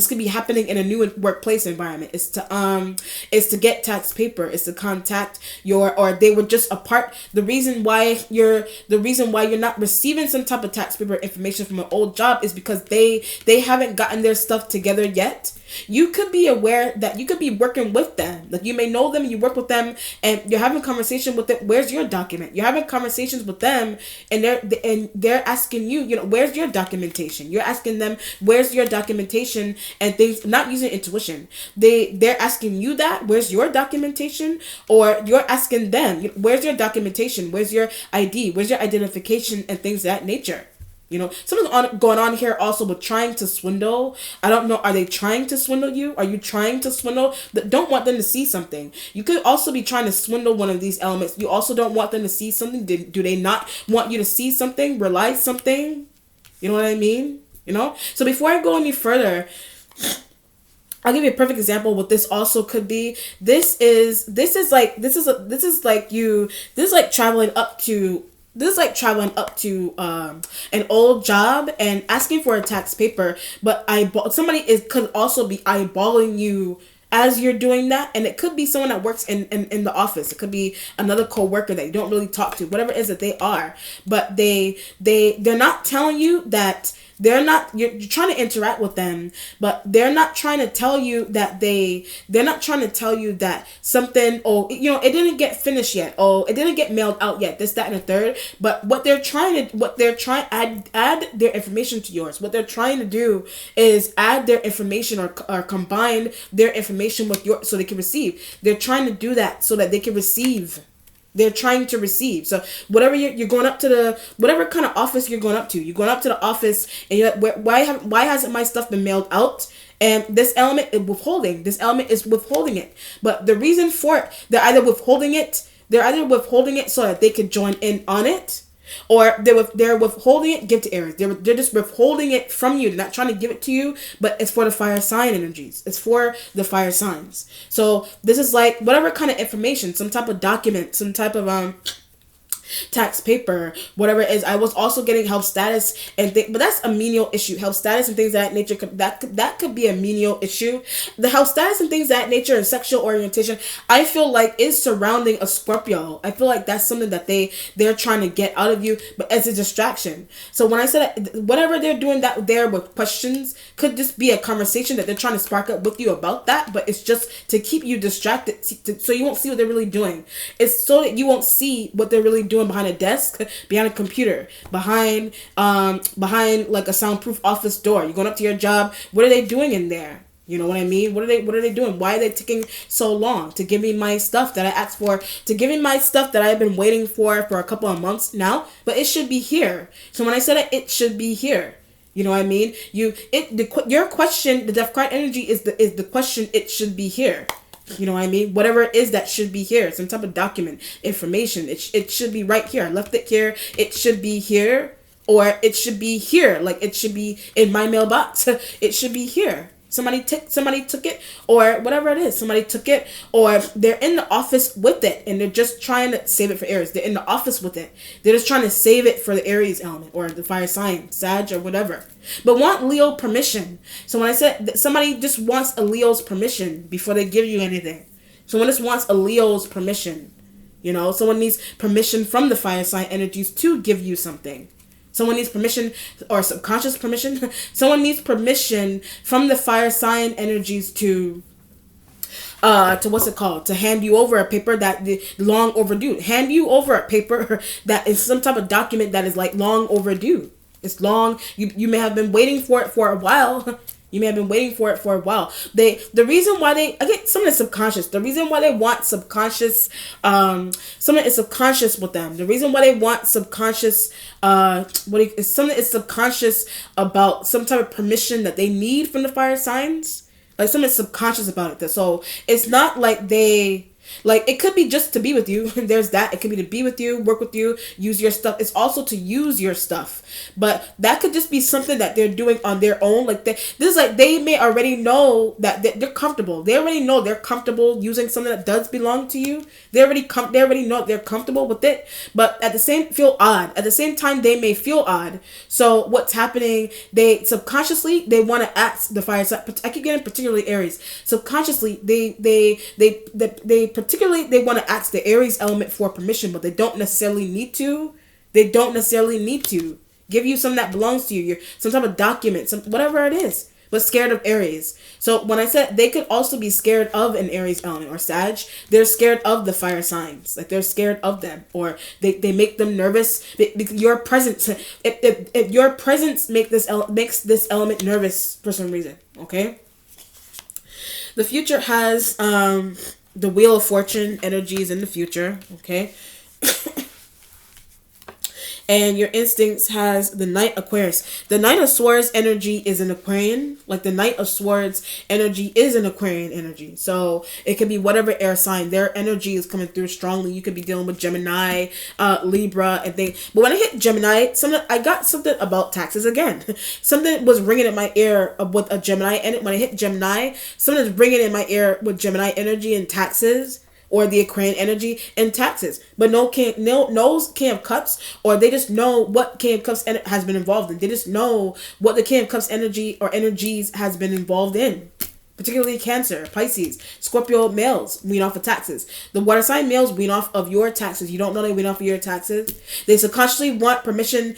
could be happening in a new workplace environment. It's to get tax paper. It's to contact or they were just a part. The reason why you're not receiving some type of tax paper information from an old job is because they haven't gotten their stuff together yet. You could be aware that you could be working with them. Like, you may know them, you work with them, and you're having conversation with them. Where's your document? You're having conversations with them, and they're asking you, where's your documentation? You're asking them, where's your documentation, and things, not using intuition. They're asking you that, where's your documentation? Or you're asking them, where's your documentation? Where's your ID? Where's your identification, and things of that nature? Something's going on here also with trying to swindle. I don't know. Are they trying to swindle you? Are you trying to swindle? Don't want them to see something. You could also be trying to swindle one of these elements. You also don't want them to see something. Do they not want you to see something? Realize something? You know what I mean? So before I go any further, I'll give you a perfect example of what this also could be. This is like traveling up to an old job and asking for a tax paper, but somebody could also be eyeballing you as you're doing that, and it could be someone that works in the office. It could be another coworker that you don't really talk to, whatever it is that they are, but they're not telling you that They're not, you're trying to interact with them, but they're not trying to tell you that they're not trying to tell you that something, oh, it didn't get finished yet, oh, it didn't get mailed out yet, this, that, and the third. But what they're trying add their information to yours. What they're trying to do is add their information, or combine their information with yours so they can receive. They're trying to do that so that they can receive. They're trying to receive. So whatever you're going up to whatever kind of office you're going up to. You're going up to the office and you're like, why hasn't my stuff been mailed out? And this element is withholding. This element is withholding it. But the reason for it, they're either withholding it so that they can join in on it, or they're withholding it, give to Aries. They're just withholding it from you. They're not trying to give it to you, but it's for the fire sign energies. It's for the fire signs. So this is like whatever kind of information, some type of document, some type of tax paper, whatever it is. I was also getting health status but that's a menial issue. Health status and things of that nature that could be a menial issue. The health status and things of that nature and sexual orientation, I feel like, is surrounding a Scorpio. I feel like that's something that they're trying to get out of you, but as a distraction. So when I said that, whatever they're doing that there with questions could just be a conversation that they're trying to spark up with you about that, but it's just to keep you distracted, so you won't see what they're really doing. It's so that you won't see what they're really doing behind a desk, behind a computer, behind like a soundproof office door. You're going up to your job. What are they doing in there? You know what I mean? What are they doing? Why are they taking so long to give me my stuff that I asked for? To give me my stuff that I've been waiting for a couple of months now, but it should be here. So when I said it should be here. You know what I mean? Your question, the Death card energy is the question. It should be here. You know what I mean? Whatever it is that should be here, some type of document, information, it should be right here. I left it here. It should be here, or it should be here. Like, it should be in my mailbox. It should be here. Somebody took it, or whatever it is. Somebody took it, or they're in the office with it, and they're just trying to save it for Aries. They're in the office with it. They're just trying to save it for the Aries element, or the fire sign, Sag, or whatever. But want Leo permission. So when I said that somebody just wants a Leo's permission before they give you anything. Someone just wants a Leo's permission. Someone needs permission from the fire sign energies to give you something. Someone needs permission, or subconscious permission. Someone needs permission from the fire sign energies to what's it called? To hand you over a paper that long overdue. Hand you over a paper that is some type of document that is like long overdue. It's long. You may have been waiting for it for a while. The reason why some of it's subconscious. The reason why they want subconscious, some of it's subconscious with them. The reason why they want subconscious, something is subconscious about some type of permission that they need from the fire signs. Like, something is subconscious about it. So it's not like it could be just to be with you. There's that. It could be to be with you, work with you, use your stuff. It's also to use your stuff. But that could just be something that they're doing on their own. Like, they may already know that they're comfortable. They already know they're comfortable using something that does belong to you. They already know they're comfortable with it. But at the same time, they may feel odd. So what's happening? They subconsciously want to ask the fire sign. I keep getting particularly Aries. Subconsciously, they particularly want to ask the Aries element for permission, but they don't necessarily need to. Give you something that belongs to you, some type of document, whatever it is, but scared of Aries. So when I said they could also be scared of an Aries element or Sag, they're scared of the fire signs. Like, they're scared of them, or they make them nervous. Your presence, if your presence makes this element nervous for some reason. Okay. The future has the Wheel of Fortune energies in the future. Okay. And your instincts has the Knight Aquarius. The Knight of Swords energy is an Aquarian. Like, the Knight of Swords energy is an Aquarian energy. So it could be whatever air sign. Their energy is coming through strongly. You could be dealing with Gemini, Libra, and things. But when I hit Gemini, I got something about taxes again. Something was ringing in my ear with a Gemini. And when I hit Gemini, something's ringing in my ear with Gemini energy and taxes. Or the Aquarian energy and taxes, but knows King of Cups, or they just know what King of Cups has been involved in. They just know what the King of Cups energy or energies has been involved in. particularly Cancer, Pisces, Scorpio males wean off of taxes. The water sign males wean off of your taxes. You don't know they wean off of your taxes. They subconsciously want permission.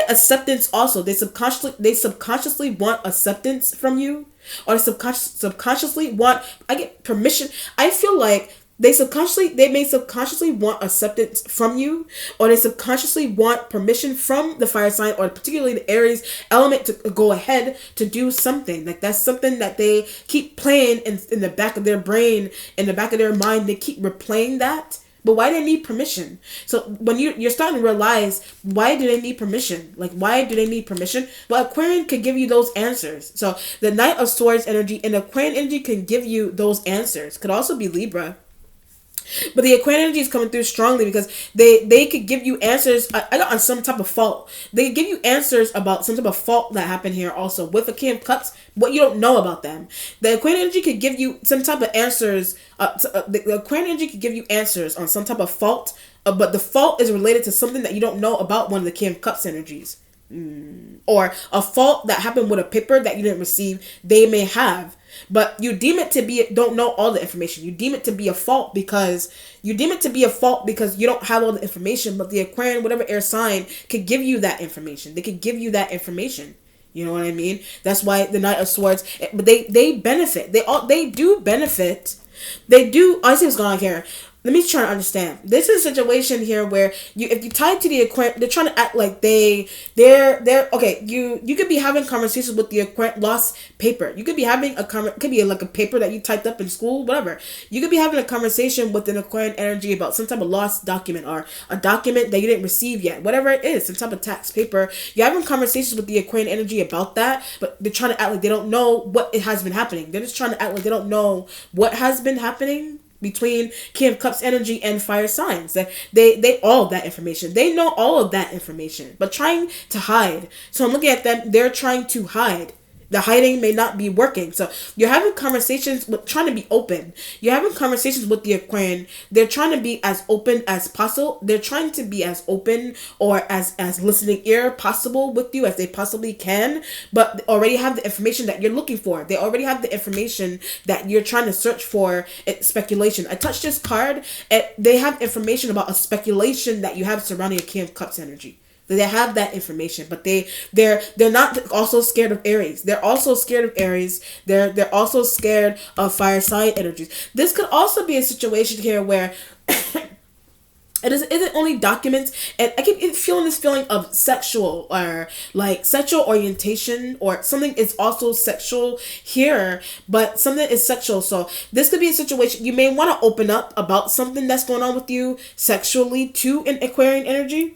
Acceptance also. They subconsciously want acceptance from you, or they subconsciously want. I get permission. I feel like they may subconsciously want acceptance from you, or they subconsciously want permission from the fire sign, or particularly the Aries element, to go ahead to do something. Like, that's something that they keep playing in the back of their brain, in the back of their mind. They keep replaying that. But why do they need permission? So when you're starting to realize, why do they need permission? Like, why do they need permission? Well, Aquarian could give you those answers. So the Knight of Swords energy and Aquarian energy can give you those answers. Could also be Libra. But the Aquarian energy is coming through strongly because they could give you answers on some type of fault. They give you answers about some type of fault that happened here also. With the King of Cups, what you don't know about them. The Aquarian energy could give you some type of answers. The Aquarian energy could give you answers on some type of fault. But the fault is related to something that you don't know about one of the King of Cups energies. Or a fault that happened with a paper that you didn't receive, they may have. But you deem it to be, don't know all the information. You deem it to be a fault because you don't have all the information. But the Aquarian, whatever air sign, could give you that information. They could give you that information. You know what I mean? That's why the Knight of Swords, but they benefit. They do benefit. They do. I see what's going on here. Let me try to understand. This is a situation here where if you tie it to the Aquarian, they're trying to act like they're okay. You could be having conversations with the Aquarian, lost paper. You could be having could be like a paper that you typed up in school, whatever. You could be having a conversation with an Aquarian energy about some type of lost document, or a document that you didn't receive yet, whatever it is, some type of tax paper. You're having conversations with the Aquarian energy about that, but they're trying to act like they don't know what it has been happening. They're just trying to act like they don't know what has been happening between King of Cups energy and fire signs. That they all of that information. They know all of that information, but trying to hide. So I'm looking at them, they're trying to hide. The hiding may not be working. So you're having conversations with, trying to be open. You're having conversations with the Aquarian. They're trying to be as open as possible. They're trying to be as open or as listening ear possible with you as they possibly can. But they already have the information that you're looking for. They already have the information that you're trying to search for. It's speculation. I touched this card, and they have information about a speculation that you have surrounding a King of Cups energy. They have that information, but they're not also scared of Aries. They're also scared of Aries. They're also scared of fire sign energies. This could also be a situation here where it isn't only documents, and I keep feeling this feeling of sexual, or like sexual orientation, or something is also sexual here, but something is sexual. So this could be a situation you may want to open up about something that's going on with you sexually to an Aquarian energy.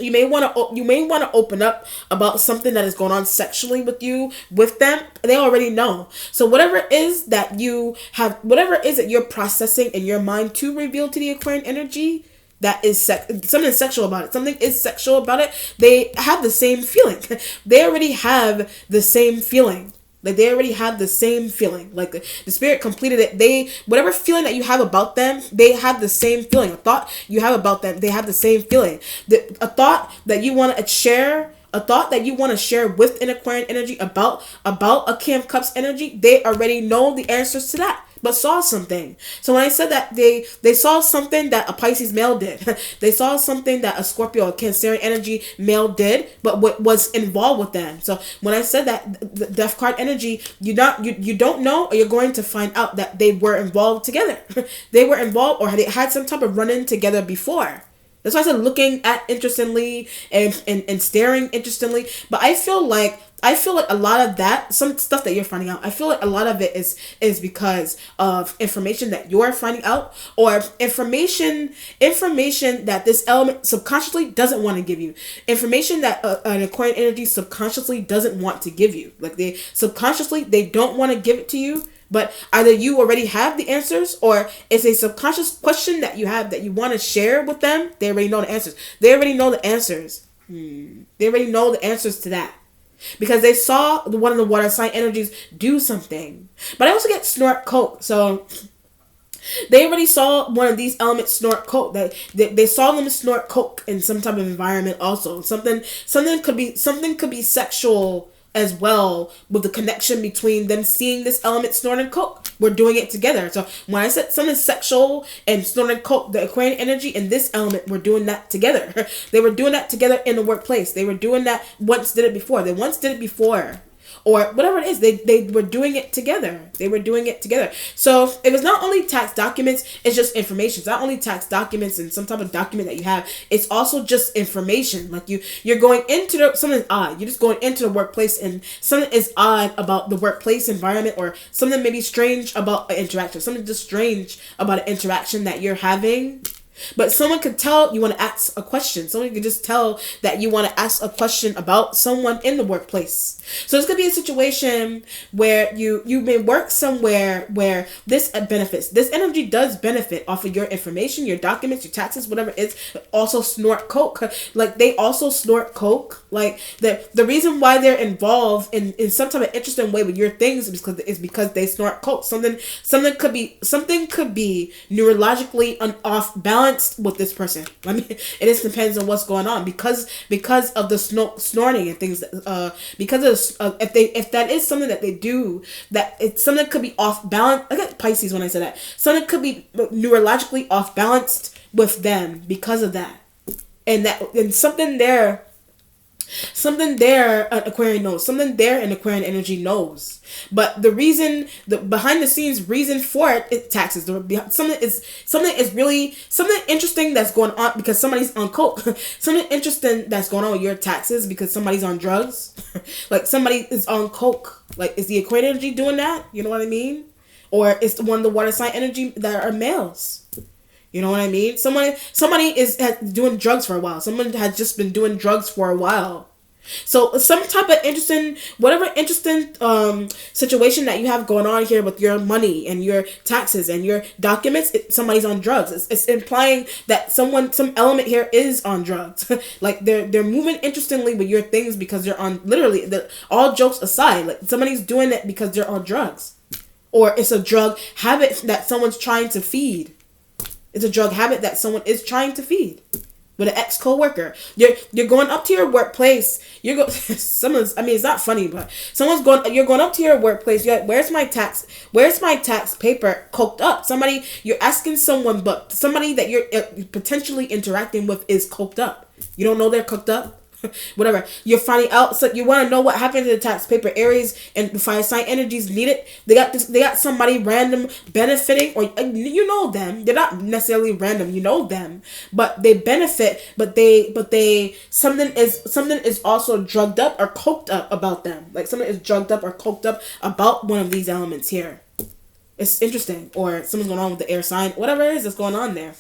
You may want to open up about something that is going on sexually with you, with them. They already know. So whatever it is that you're processing in your mind to reveal to the Aquarian energy, that is something sexual about it. Something is sexual about it. They have the same feeling. They already have the same feeling. Like, they already have the same feeling. Like, the spirit completed it. Whatever feeling that you have about them, they have the same feeling. A thought you have about them, they have the same feeling. A thought that you want to share, with an Aquarian energy about a King of Cups energy, they already know the answers to that, but saw something. So when I said that they saw something that a Pisces male did, they saw something that a Scorpio or Cancerian energy male did, but what was involved with them. So when I said that the Death card energy, you don't know, or you're going to find out that they were involved together. They were involved, or they had some type of run-in together before. That's why I said looking at interestingly and staring interestingly. But I feel like a lot of that, some stuff that you're finding out, I feel like a lot of it is because of information that you're finding out, or information that this element subconsciously doesn't want to give you. Information that an Aquarian energy subconsciously doesn't want to give you. Like, they don't want to give it to you. But either you already have the answers, or it's a subconscious question that you have that you want to share with them. They already know the answers. They already know the answers. They already know the answers to that. Because they saw one of the water sign energies do something. But I also get snort coke. So they already saw one of these elements snort coke. They saw them snort coke in some type of environment also. Something could be sexual as well with the connection between them seeing this element snorting coke. We're doing it together. So when I said something sexual and snorting coke, the Aquarian energy and this element, we're doing that together. They were doing that together in the workplace. They were doing that once did it before. They once did it before. Or whatever it is, they were doing it together. They were doing it together. So if it's not only tax documents, it's just information. It's not only tax documents and some type of document that you have. It's also just information. Like you're going into something odd. You're just going into the workplace and something is odd about the workplace environment, or something maybe strange about an interaction. Something just strange about an interaction that you're having. But someone could tell you want to ask a question. Someone could just tell that you want to ask a question about someone in the workplace. So it's going to be a situation where you may work somewhere where this benefits. This energy does benefit off of your information, your documents, your taxes, whatever it is. But also snort coke. Like they also snort coke. Like the reason why they're involved in some type of interesting way with your things is because they snort coke. Something could be neurologically off balance with this person. I mean, it just depends on what's going on because of the snorting and things. Because of if that is something that they do, that it's something that could be off balance. I got Pisces when I said that. Something could be neurologically off balanced with them because of that, and something there. Something there, an Aquarian knows. Something there, an Aquarian energy knows. But the behind the scenes reason for it is taxes. Something interesting that's going on because somebody's on coke. Something interesting that's going on with your taxes because somebody's on drugs. Like somebody is on coke. Like is the Aquarian energy doing that? You know what I mean? Or is the one the water sign energy that are males? You know what I mean? Somebody is doing drugs for a while. Someone has just been doing drugs for a while. So some type of interesting situation that you have going on here with your money and your taxes and your documents, somebody's on drugs. It's implying that some element here is on drugs. Like they're moving interestingly with your things because they're on all jokes aside, like somebody's doing it because they're on drugs. Or it's a drug habit that someone's trying to feed. It's a drug habit that someone is trying to feed with an ex-co-worker. You're going up to your workplace. It's not funny, but you're going up to your workplace. You're like, where's my tax paper coked up? You're asking someone, but somebody that you're potentially interacting with is coked up. You don't know they're cooked up? Whatever. You're finding out, so you want to know what happened to the tax paper. Aries and the fire sign energies need it. They got somebody random benefiting, or you know them. They're not necessarily random, you know them, but they benefit, but something is also drugged up or coked up about them. Like something is drugged up or coked up about one of these elements here. It's interesting. Or something's going on with the air sign, whatever it is that's going on there.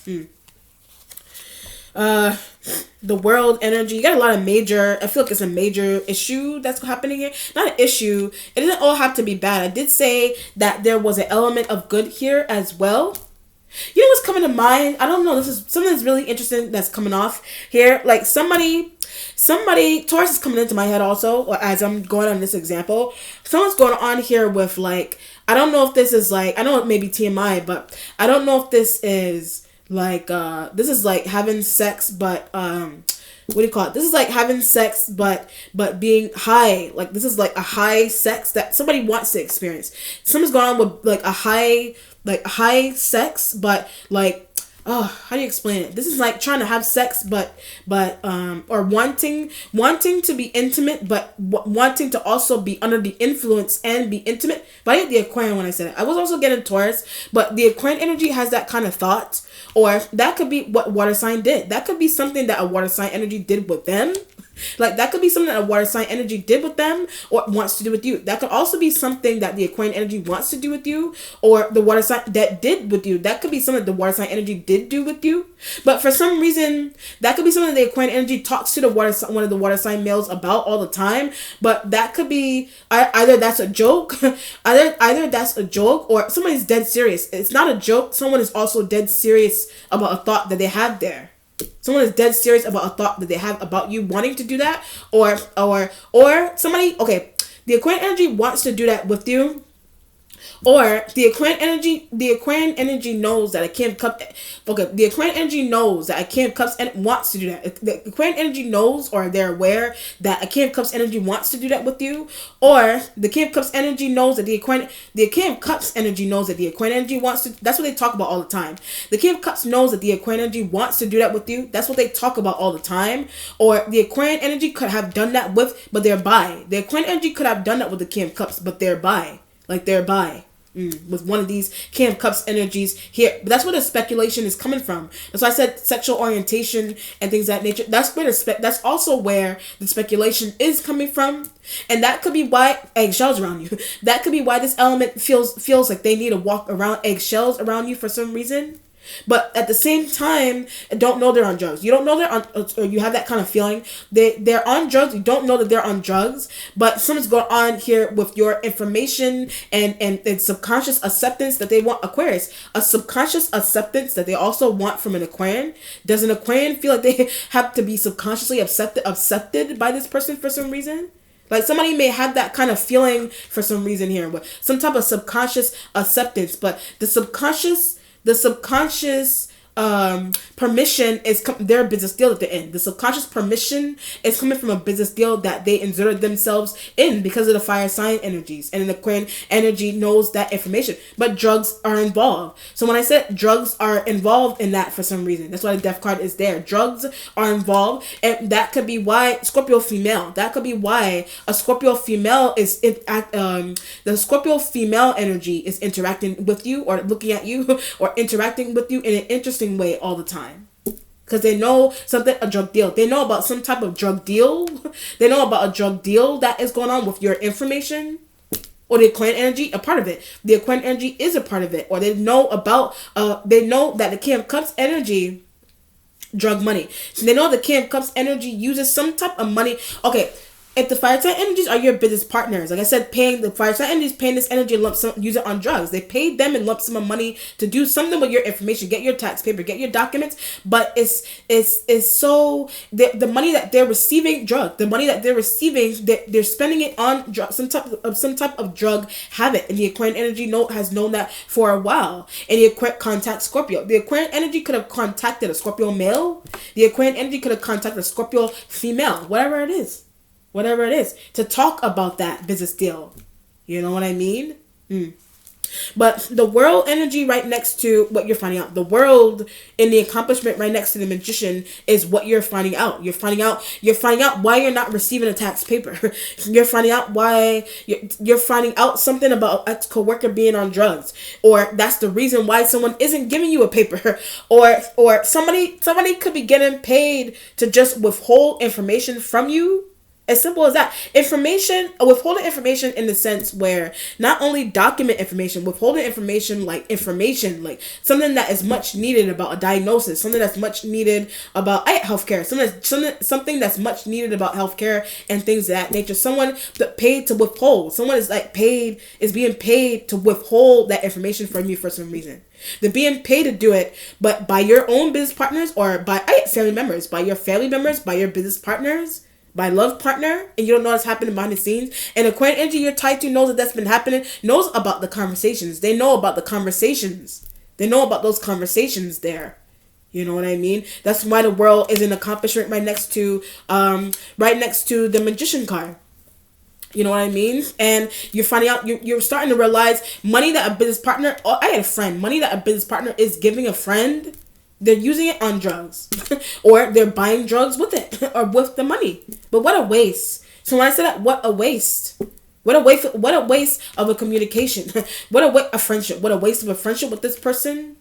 The world energy, you got a lot of I feel like it's a major issue that's happening here. Not an issue, it doesn't all have to be bad. I did say that there was an element of good here as well. You know what's coming to mind? I don't know, this is something that's really interesting that's coming off here. Like somebody, Taurus is coming into my head also, or as I'm going on this example. Someone's going on here with like, I don't know if this is like, I know it may be TMI, but I don't know if this is like this is like having sex but what do you call it? This is like having sex but being high. Like this is like a high sex that somebody wants to experience. Something's going on with like a high sex but like, oh, how do you explain it? This is like trying to have sex, but or wanting to be intimate, but wanting to also be under the influence and be intimate. But I get the Aquarian when I said it. I was also getting Taurus, but the Aquarian energy has that kind of thought, or that could be what water sign did. That could be something that a water sign energy did with them. Like that could be something that a water sign energy did with them or wants to do with you. That could also be something that the Aquarian energy wants to do with you, or the water sign that did with you. That could be something the water sign energy did do with you. But for some reason, that could be something the Aquarian energy talks to one of the water sign males about all the time. But that could be either that's a joke, either that's a joke, or somebody's dead serious. It's not a joke. Someone is also dead serious about a thought that they have there. Someone is dead serious about a thought that they have about you wanting to do that, or somebody. Okay, the Aquarian energy wants to do that with you, Or the Aquarian energy knows that a King of Cups. Okay, the Aquarian energy knows that a King of Cups and wants to do that. The Aquarian energy knows, or they're aware that a King of Cups energy wants to do that with you. Or the King of Cups energy knows that the King of Cups energy knows that the Aquarian energy wants to. That's what they talk about all the time. The King of Cups knows that the Aquarian energy wants to do that with you. That's what they talk about all the time. Or the Aquarian energy could have done that with, but they're by. The Aquarian energy could have done that with the King of Cups, but they're by. Like they're by. With one of these King of Cups energies here. But that's where the speculation is coming from. That's why I said sexual orientation and things of that nature. That's where that's also where the speculation is coming from. And that could be why eggshells around you. That could be why this element feels like they need to walk around eggshells around you for some reason. But at the same time, don't know they're on drugs. You don't know they're on, or you have that kind of feeling. They're on drugs. You don't know that they're on drugs. But something's going on here with your information and subconscious acceptance that they want Aquarius. A subconscious acceptance that they also want from an Aquarian. Does an Aquarian feel like they have to be subconsciously accepted by this person for some reason? Like somebody may have that kind of feeling for some reason here, but some type of subconscious acceptance. But the subconscious permission is their business deal at the end. The subconscious permission is coming from a business deal that they inserted themselves in because of the fire sign energies, and an Aquarian energy knows that information. But drugs are involved. So when I said drugs are involved in that for some reason, that's why the death card is there. Drugs are involved, and that could be why Scorpio female. That could be why a Scorpio female is the Scorpio female energy is interacting with you or looking at you or interacting with you in an interesting way all the time, because they know a drug deal. They know about some type of drug deal. They know about a drug deal that is going on with your information. Or the Aquarian energy, a part of it. The Aquarian energy is a part of it. Or they know about, they know that the King of Cups energy, drug money. So they know the King of Cups energy uses some type of money. Okay, if the fire sign energies are your business partners, like I said, paying the fire sign energies, paying this energy lump sum, use it on drugs. They paid them in lump sum of money to do something with your information, get your tax paper, get your documents. But it's so the money that they're receiving, the money that they're receiving, they're spending it on some type of drug habit. And the Aquarian energy has known that for a while. And the Aquarian contact Scorpio. The Aquarian energy could have contacted a Scorpio male. The Aquarian energy could have contacted a Scorpio female. Whatever it is, to talk about that business deal. You know what I mean? But the world energy right next to what you're finding out. The world in the accomplishment right next to the magician is what you're finding out. You're finding out why you're not receiving a tax paper. You're finding out why you're finding out something about ex-coworker being on drugs. Or that's the reason why someone isn't giving you a paper. Or somebody could be getting paid to just withhold information from you. As simple as that. Withholding information in the sense where not only document information, withholding information like something that is much needed about a diagnosis, something that's much needed about healthcare, something that's much needed about healthcare and things of that nature. Someone that paid to withhold. Someone is being paid to withhold that information from you for some reason. They're being paid to do it, but by your own business partners or by family members, by your business partners, by love partner, and you don't know what's happening behind the scenes. And Aquarian energy you're tied to knows that that's been happening, knows about the conversations. They know about the conversations. They know about those conversations there. You know what I mean? That's why the world is an accomplishment right next to the magician card. You know what I mean? And you're finding out, you're starting to realize money that a business partner, money that a business partner is giving a friend, they're using it on drugs or they're buying drugs with it or with the money. But what a waste. So when I say that, what a waste. What a waste of a communication. What a friendship. What a waste of a friendship with this person.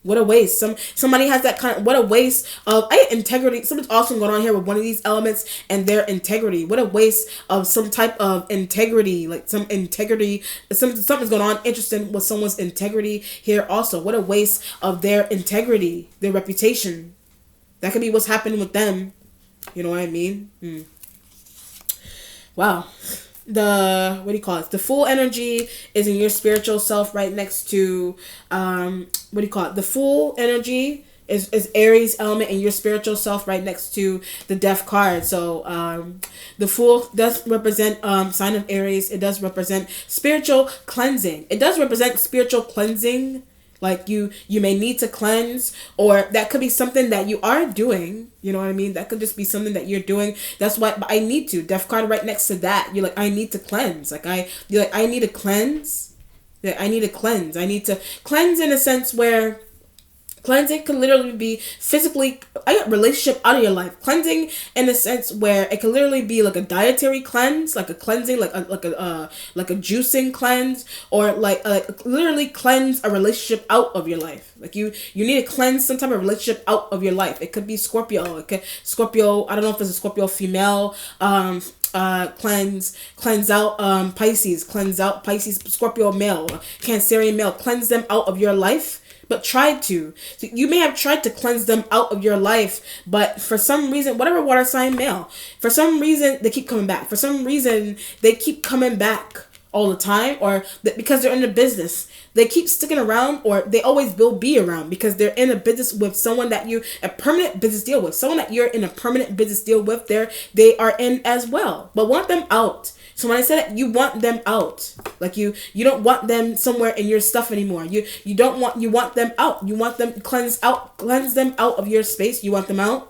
What a waste. Somebody has that kind of, what a waste of integrity. Something's awesome going on here with one of these elements and their integrity. What a waste of some type of integrity, like some integrity. Something's going on interesting with someone's integrity here also. What a waste of their integrity, their reputation. That could be what's happening with them. You know what I mean? Wow. The full energy is in your spiritual self right next to, the full energy is Aries element and your spiritual self right next to the Death card. So the Fool does represent sign of Aries. It does represent spiritual cleansing. It does represent spiritual cleansing. Like you may need to cleanse, or that could be something that you are doing. You know what I mean? That could just be something that you're doing. That's why I need to. Death card right next to that. You're like, I need to cleanse. You're like, I need to cleanse. Yeah, I need to cleanse. I need to cleanse in a sense where cleansing can literally be physically, I got relationship out of your life. Cleansing in a sense where it can literally be like a dietary cleanse, like a cleansing, like a juicing cleanse, or like literally cleanse a relationship out of your life. Like you need to cleanse some type of relationship out of your life. It could be Scorpio. It could Scorpio. I don't know if it's a Scorpio female. Cleanse out Pisces. Cleanse out Pisces. Scorpio male. Cancerian male. Cleanse them out of your life. But tried to. So you may have tried to cleanse them out of your life, but for some reason, whatever water sign male, for some reason, they keep coming back. For some reason, they keep coming back all the time, or because they're in the business. They keep sticking around, or they always will be around because they're in a business with someone that a permanent business deal with. Someone that you're in a permanent business deal with, they are in as well. But want them out. So when I said it, you want them out. Like you don't want them somewhere in your stuff anymore. You want them out. You want them cleanse them out of your space. You want them out.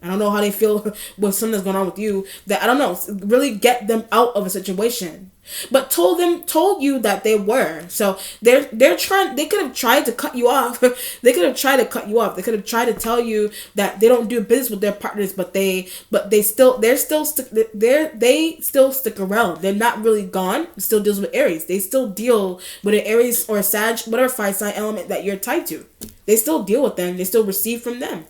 I don't know how they feel with something that's going on with you. That I don't know. Really get them out of a situation. But told you that they were. So they're trying. They could have tried to cut you off. They could have tried to cut you off. They could have tried to tell you that they don't do business with their partners, but they still stick around. They're not really gone. It still deals with Aries. They still deal with an Aries or a Sag, whatever fire sign element that you're tied to. They still deal with them. They still receive from them.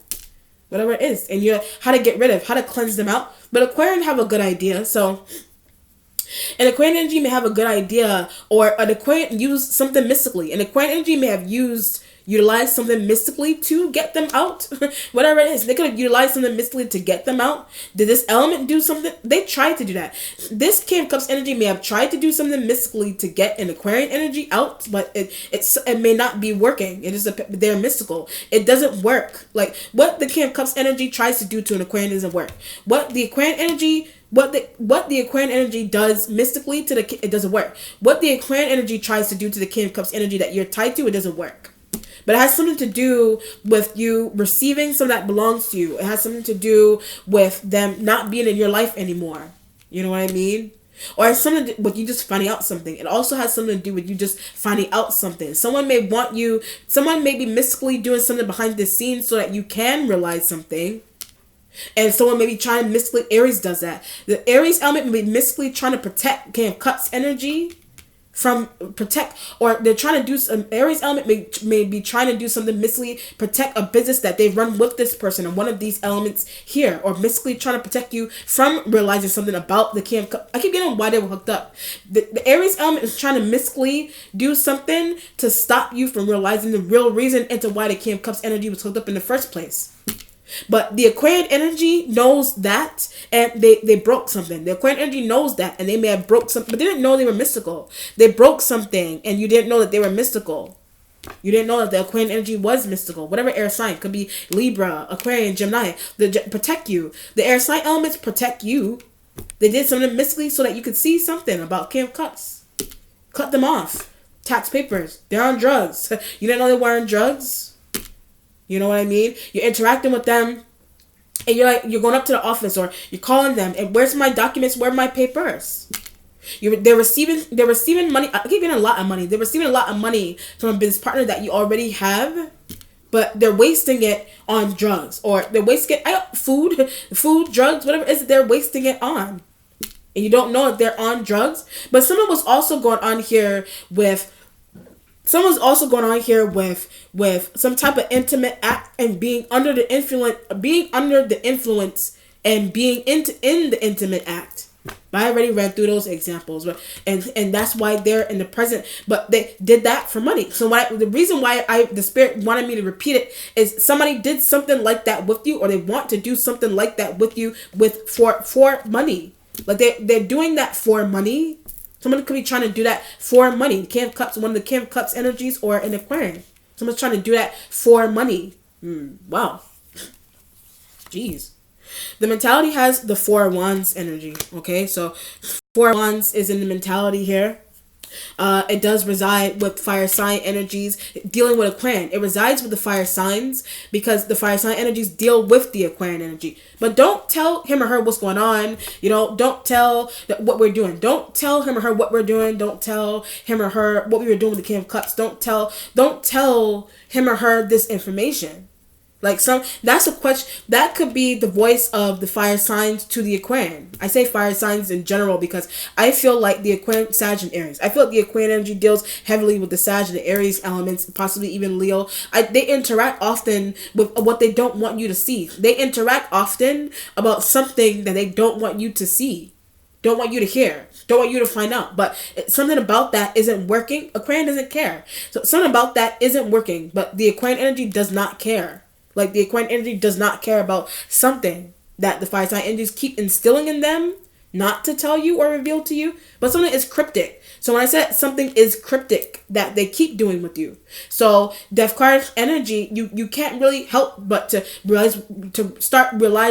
Whatever it is. And how to get rid of, how to cleanse them out. But Aquarian have a good idea. So an Aquarian energy may have a good idea, or an Aquarian use something mystically. An Aquarian energy may have utilized something mystically to get them out. Whatever it is, they could have utilized something mystically to get them out. Did this element do something? They tried to do that. This King of Cups energy may have tried to do something mystically to get an Aquarian energy out, but it may not be working. They're mystical. It doesn't work. Like what the King of Cups energy tries to do to an Aquarian doesn't work. What the Aquarian energy does mystically it doesn't work. What the Aquarian energy tries to do to the King of Cups energy that you're tied to, it doesn't work. But it has something to do with you receiving something that belongs to you. It has something to do with them not being in your life anymore. You know what I mean? Or it has something to do with you just finding out something. It also has something to do with you just finding out something. Someone may be mystically doing something behind the scenes so that you can realize something. And someone may be trying to mystically, Aries does that. The Aries element may be mystically trying to protect King of Cups energy or they're trying to do some, Aries element may be trying to do something mystically, protect a business that they run with this person, or one of these elements here, or mystically trying to protect you from realizing something about the King of Cups. I keep getting why they were hooked up. The Aries element is trying to mystically do something to stop you from realizing the real reason into why the King of Cups energy was hooked up in the first place. But the Aquarian energy knows that, and they broke something. The Aquarian energy knows that, and they may have broke something, but they didn't know they were mystical. They broke something, and you didn't know that they were mystical. You didn't know that the Aquarian energy was mystical. Whatever air sign, could be Libra, Aquarian, Gemini, protect you. The air sign elements protect you. They did something mystically so that you could see something about King of Cups. Cut them off. Tax papers. They're on drugs. You didn't know they were on drugs? You know what I mean? You're interacting with them, and you're going up to the office, or you're calling them, and where's my documents? Where are my papers? They're receiving money. I keep getting a lot of money. They're receiving a lot of money from a business partner that you already have, but they're wasting it on drugs, or they're wasting it food, drugs, whatever it is that they're wasting it on, and you don't know if they're on drugs. But something was also going on here with. Someone's also going on here with some type of intimate act and being under the influence and being in the intimate act. I already read through those examples, but and that's why they're in the present. But they did that for money. So the reason why the spirit wanted me to repeat it is somebody did something like that with you, or they want to do something like that with you for money. Like they're doing that for money. Someone could be trying to do that for money. King of Cups, one of the King of Cups energies, or an Aquarian. Someone's trying to do that for money. Wow. Jeez. The mentality has the Four of Wands energy. Okay, so Four of Wands is in the mentality here. It does reside with fire sign energies dealing with Aquarian. It resides with the fire signs because the fire sign energies deal with the Aquarian energy. But don't tell him or her what's going on. You know, don't tell what we're doing. Don't tell him or her what we're doing. Don't tell him or her what we were doing with the King of Cups. Don't tell him or her this information. Like that's a question that could be the voice of the fire signs to the Aquarian. I say fire signs in general because I feel like the Aquarian, Sag and Aries. I feel like the Aquarian energy deals heavily with the Sag and the Aries elements, possibly even Leo. They interact often with what they don't want you to see. They interact often about something that they don't want you to see, don't want you to hear, don't want you to find out. But something about that isn't working. Aquarian doesn't care. So something about that isn't working, but the Aquarian energy does not care. Like the Aquarian energy does not care about something that the fire sign energies keep instilling in them, not to tell you or reveal to you, but something is cryptic. So when I said something is cryptic that they keep doing with you, so Death card energy, you can't really help but to realize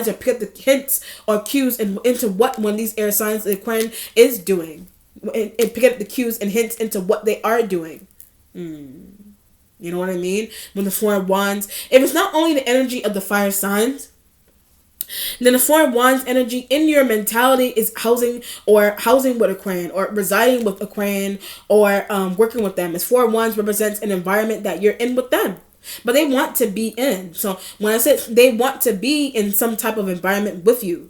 or pick up the hints or cues into what one of these air signs, the Aquarian, is doing, and pick up the cues and hints into what they are doing. You know what I mean? When the Four of Wands, if it's not only the energy of the fire signs, then the Four of Wands energy in your mentality is housing with Aquarian or residing with Aquarian or working with them. As Four of Wands represents an environment that you're in with them, but they want to be in. So when I said they want to be in some type of environment with you,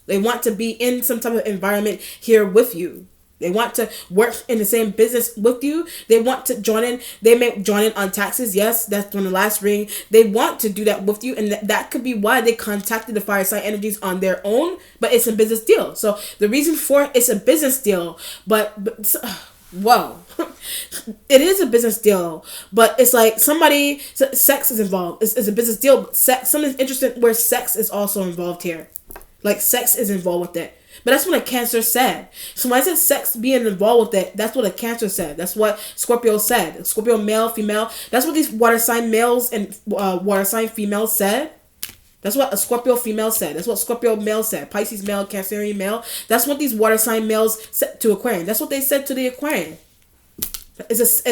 they want to be in some type of environment here with you. They want to work in the same business with you. They want to join in. They may join in on taxes. Yes, that's on the last ring. They want to do that with you. And that could be why they contacted the fire sign energies on their own. But it's a business deal. So the reason for it's a business deal. But whoa. It is a business deal. But it's like sex is involved. It's a business deal. But something's interesting where sex is also involved here. Like sex is involved with it. But that's what a Cancer said. So when I said sex being involved with it, that's what a Cancer said. That's what Scorpio said. Scorpio male, female. That's what these water sign males and water sign females said. That's what a Scorpio female said. That's what Scorpio male said. Pisces male, Cancerian male. That's what these water sign males said to Aquarian. That's what they said to the Aquarian. Is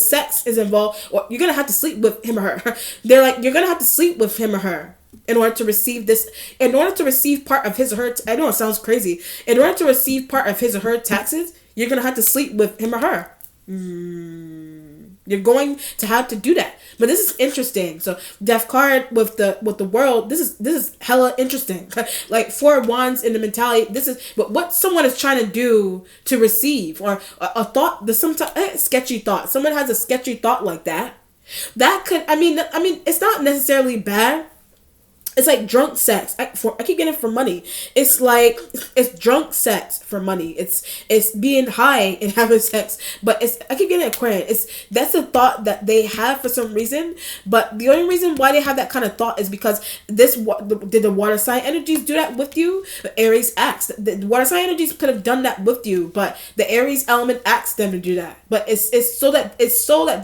sex is involved, or you're gonna have to sleep with him or her. They're like, you're gonna have to sleep with him or her in order to receive this, in order to receive part of his or her, I know it sounds crazy, in order to receive part of his or her taxes, you're going to have to sleep with him or her. You're going to have to do that. But this is interesting. So Death card with the world, this is hella interesting. Like Four of Wands in the mentality, this is what someone is trying to do to receive, or a thought, there's some sketchy thought. Someone has a sketchy thought like that. That could, I mean, it's not necessarily bad. It's like drunk sex. I keep getting it for money. It's like it's drunk sex for money. It's being high and having sex. But I keep getting Aquarian. That's a thought that they have for some reason. But the only reason why they have that kind of thought is because did the water sign energies do that with you? Aries acts. The water sign energies could have done that with you, but the Aries element asks them to do that. But it's so that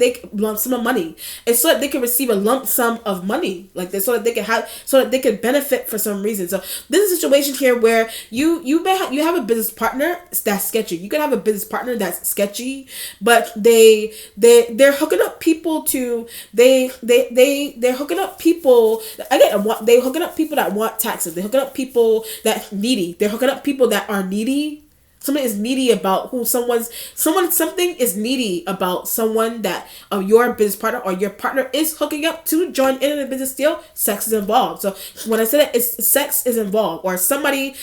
they can lump sum of money. It's so that they can receive a lump sum of money like this, so that they can have they could benefit for some reason. So this is a situation here where you have a business partner that's sketchy. You could have a business partner that's sketchy, but they're hooking up people to they're hooking up people. They're hooking up people that want taxes. They're hooking up people that needy. They're hooking up people that are needy. Something is needy about something is needy about someone that your business partner or your partner is hooking up to join in a business deal. Sex is involved. So when I said it's sex is involved, or somebody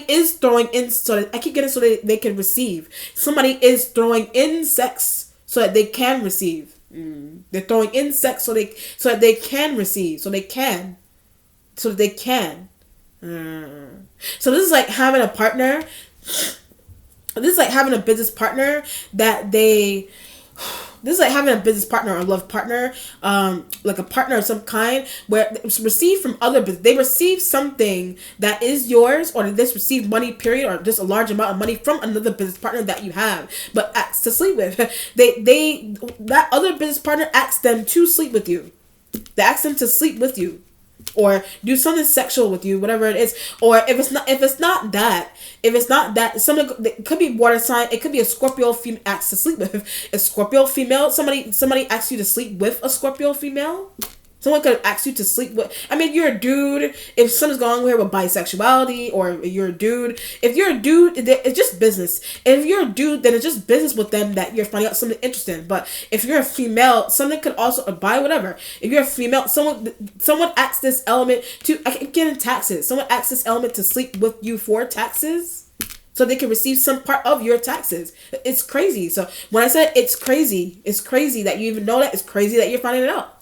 is throwing in, so that I keep getting so that they can receive. Somebody is throwing in sex so that they can receive. They're throwing in sex so that they can receive. So that they can. So this is like having a partner. This is like having a business partner this is like having a business partner or love partner, like a partner of some kind, where it's received from other business. They receive something that is yours, or they receive money, period, or just a large amount of money from another business partner that you have, but asks to sleep with. That other business partner asks them to sleep with you. They ask them to sleep with you, or do something sexual with you, whatever it is. Or if it's not that, something, it could be water sign. It could be a Scorpio female asks to sleep with. A Scorpio female, somebody asks you to sleep with a Scorpio female. Someone could ask you to sleep with. I mean, you're a dude. If something's going on here with bisexuality, or you're a dude. If you're a dude, it's just business. And if you're a dude, then it's just business with them that you're finding out something interesting. But if you're a female, something could also buy whatever. If you're a female, someone asks this element to get in taxes. Someone asks this element to sleep with you for taxes, so they can receive some part of your taxes. It's crazy. So when I said it's crazy that you even know that. It's crazy that you're finding it out.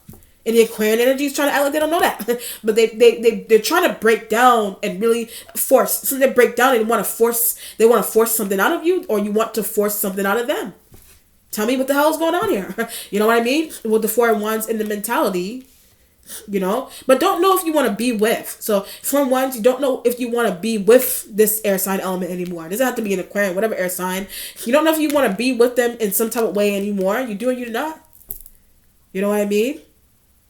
And the Aquarian energy is trying to act like they don't know that. But they're trying to break down and really force. So they break down and they want to force something out of you, or you want to force something out of them. Tell me what the hell is going on here. You know what I mean? With the Four of Wands in the mentality, you know? But don't know if you want to be with. So from Wands, you don't know if you want to be with this air sign element anymore. It doesn't have to be an Aquarian, whatever air sign. You don't know if you want to be with them in some type of way anymore. You do or you do not. You know what I mean?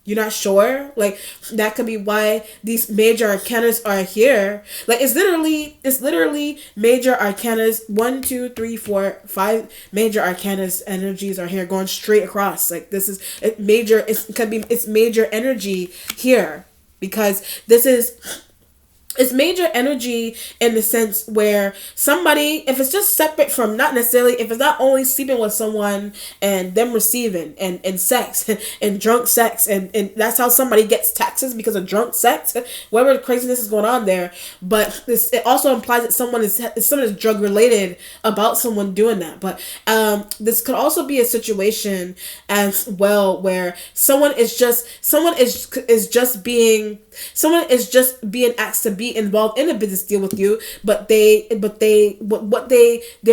You're not sure? Like, that could be why these major arcanas are here. Like, it's literally major arcanas. 1, 2, 3, 4, 5 major arcanas energies are here going straight across. Like, this is major. It's major energy here, because it's major energy in the sense where somebody, if it's just separate from, not necessarily, if it's not only sleeping with someone and them receiving and sex and drunk sex, and that's how somebody gets taxes, because of drunk sex, whatever craziness is going on there. But it also implies that someone is drug related about someone doing that. But this could also be a situation as well where someone is just being asked to be involved in a business deal with you, but they're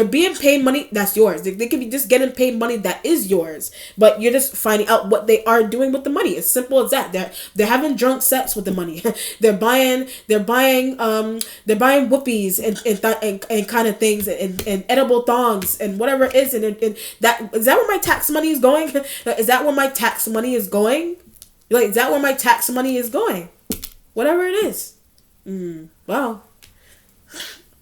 being paid money that's yours. They could be just getting paid money that is yours, but you're just finding out what they are doing with the money. It's simple as that. They're having drunk sex with the money. they're buying whoopies and kind of things, and edible thongs and whatever it is, and that is that where my tax money is going? Is that where my tax money is going? Like, is that where my tax money is going? Whatever it is. Wow.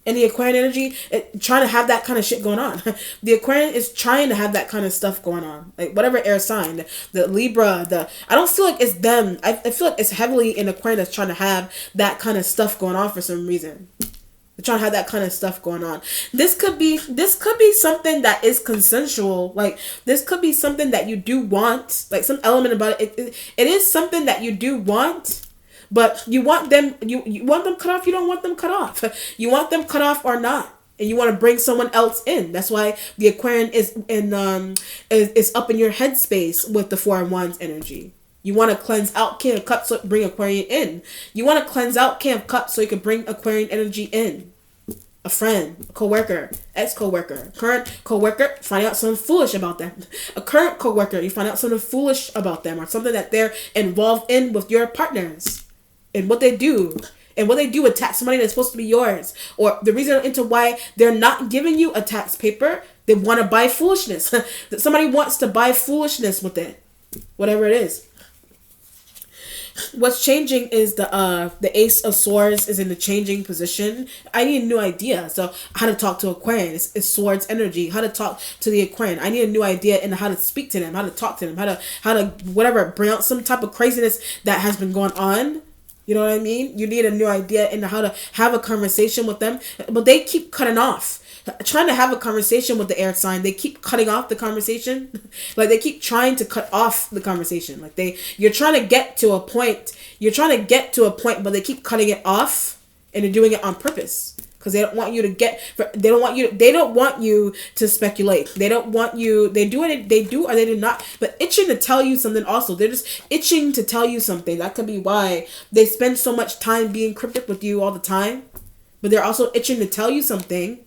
And the Aquarian energy, trying to have that kind of shit going on. The Aquarian is trying to have that kind of stuff going on. Like, whatever air sign, the Libra, I don't feel like it's them. I feel like it's heavily in Aquarian that's trying to have that kind of stuff going on for some reason. They're trying to have that kind of stuff going on. This could be something that is consensual. Like, this could be something that you do want. Like, some element about it. It is something that you do want. But you want them, you want them cut off, you don't want them cut off. You want them cut off or not. And you want to bring someone else in. That's why the Aquarian is up in your headspace with the Four of Wands energy. You want to cleanse out King of Cups, so bring Aquarian in. You want to cleanse out King of Cups so you can bring Aquarian energy in. A friend, a co-worker, ex-co-worker, current co-worker, find out something foolish about them. A current co-worker, you find out something foolish about them, or something that they're involved in with your partners. And what they do with tax money that's supposed to be yours, or the reason into why they're not giving you a tax paper, they want to buy foolishness. Somebody wants to buy foolishness with it, whatever it is. What's changing is the Ace of Swords is in the changing position. I need a new idea. So how to talk to Aquarian. It's Swords energy. How to talk to the Aquarian. I need a new idea in how to speak to them, how to talk to them, how to whatever, bring out some type of craziness that has been going on. You know what I mean? You need a new idea in how to have a conversation with them. But they keep cutting off. Trying to have a conversation with the air sign, they keep cutting off the conversation. Like, they keep trying to cut off the conversation. Like, you're trying to get to a point, but they keep cutting it off, and they're doing it on purpose. Because they don't want you to speculate. They don't want you, they do or they do not, but itching to tell you something also. They're just itching to tell you something. That could be why they spend so much time being cryptic with you all the time. But they're also itching to tell you something.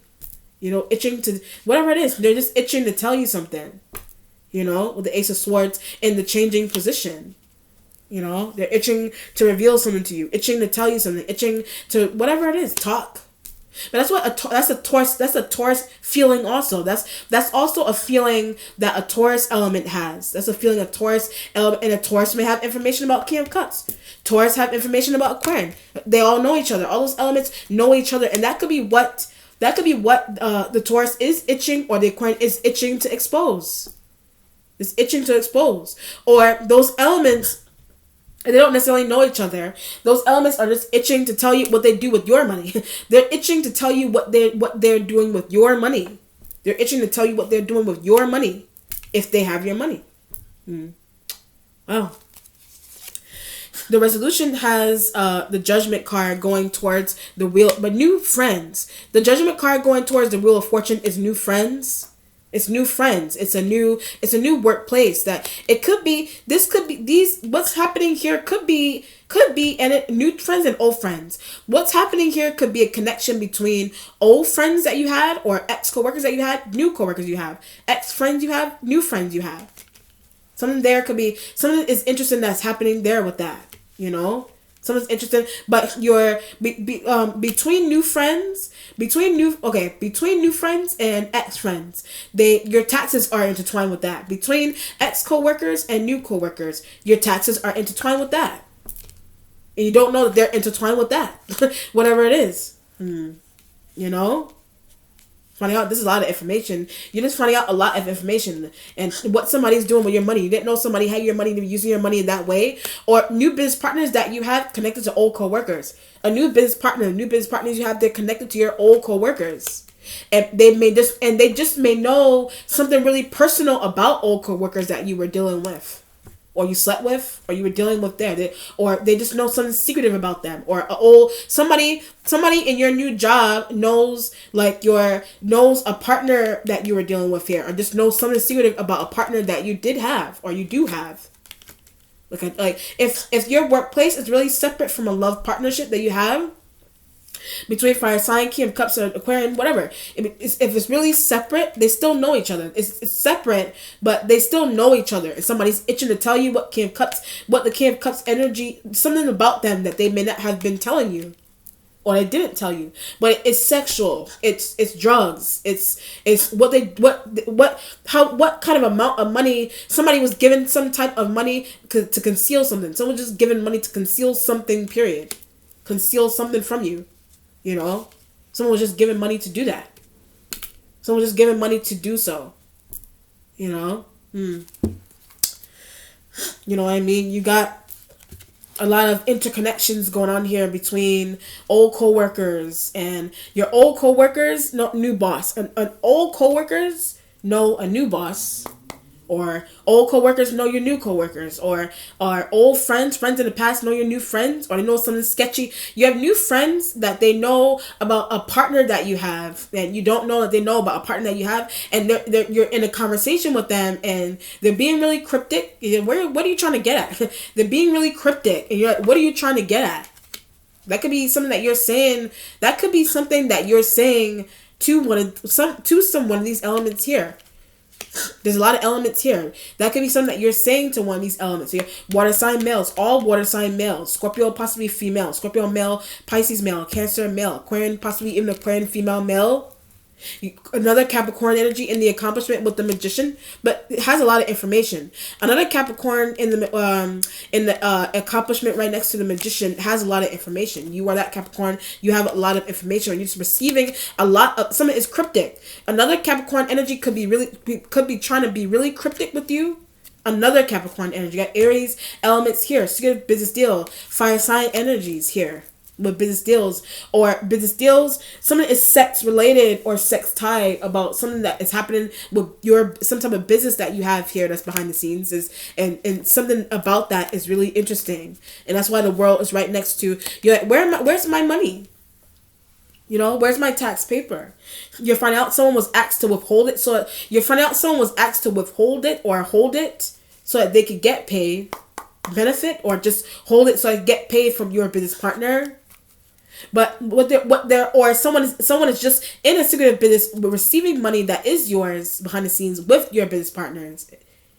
You know, itching to, whatever it is, they're just itching to tell you something. You know, with the Ace of Swords in the changing position. You know, they're itching to reveal something to you, itching to tell you something, itching to, whatever it is, talk. But that's a Taurus feeling also. That's also a feeling that a Taurus element has. That's a feeling a Taurus element, and a Taurus may have information about King of Cups. Taurus have information about Aquarian. They all know each other. All those elements know each other, and that could be what the Taurus is itching, or the Aquarian is itching to expose. It's itching to expose, or those elements. And they don't necessarily know each other. Those elements are just itching to tell you what they do with your money. They're itching to tell you what they're doing with your money. They're itching to tell you what they're doing with your money, if they have your money. Wow. The resolution has the Judgment card going towards the wheel, but new friends. The Judgment card going towards the Wheel of Fortune is new friends. It's new friends. It's a new workplace that it could be. This could be these. What's happening here could be new friends and old friends. What's happening here could be a connection between old friends that you had, or ex coworkers that you had, new coworkers you have, ex friends you have, new friends you have. Something there could be something is interesting that's happening there with that. You know. Something's interesting, but you're between new friends and ex friends. Your taxes are intertwined with that. Between ex coworkers and new coworkers, your taxes are intertwined with that, and you don't know that they're intertwined with that. Whatever it is, you know. Finding out, this is a lot of information. You're just finding out a lot of information and what somebody's doing with your money. You didn't know somebody had your money, using your money in that way. Or new business partners that you have connected to old co-workers. New business partners you have, they're connected to your old co-workers. And they just may know something really personal about old co-workers that you were dealing with, or you slept with, or you were dealing with there, or they just know something secretive about them, or somebody in your new job knows a partner that you were dealing with here, or just knows something secretive about a partner that you did have, or you do have. Like if your workplace is really separate from a love partnership that you have between fire sign, King of Cups, or Aquarian, whatever. If it's really separate, they still know each other. It's separate, but they still know each other. And somebody's itching to tell you what the King of Cups energy, something about them that they may not have been telling you, or they didn't tell you. But it's sexual. It's drugs. It's what kind of amount of money somebody was given, some type of money to conceal something. Someone just given money to conceal something. Period. Conceal something from you. You know, someone was just given money to do that. Someone was just given money to do so. You know? You know what I mean? You got a lot of interconnections going on here between old co-workers, and your old co-workers know new boss. An old co-workers know a new boss. Or old co-workers know your new co-workers, or old friends in the past know your new friends, or they know something sketchy. You have new friends that they know about a partner that you have, and you don't know that they know about a partner that you have, and you're in a conversation with them, and they're being really cryptic. What are you trying to get at? They're being really cryptic, and you're like, what are you trying to get at? That could be something that you're saying. That could be something that you're saying to someone of these elements here. There's a lot of elements here. That could be something that you're saying to one of these elements here. Water sign males, all water sign males. Scorpio possibly female. Scorpio male, Pisces male, Cancer male, Aquarian possibly even Aquarian female male. Another Capricorn energy in the accomplishment with the Magician, but it has a lot of information. Another Capricorn in the accomplishment right next to the Magician has a lot of information. You are that Capricorn. You have a lot of information. You're just receiving a lot of something is cryptic. Another Capricorn energy could be trying to be really cryptic with you. Another Capricorn energy. You got Aries elements here. Secretive business deal. Fire sign energies here. With business deals, something is sex related or sex tied about something that is happening with some type of business that you have here that's behind the scenes and something about that is really interesting, and that's why the world is right next to you. Like, where's my money? You know, where's my tax paper? You're finding out someone was asked to withhold it, so you're finding out someone was asked to withhold it or hold it so that they could get paid, benefit, or just hold it so I get paid from your business partner. But someone is just in a secretive business receiving money that is yours behind the scenes with your business partners.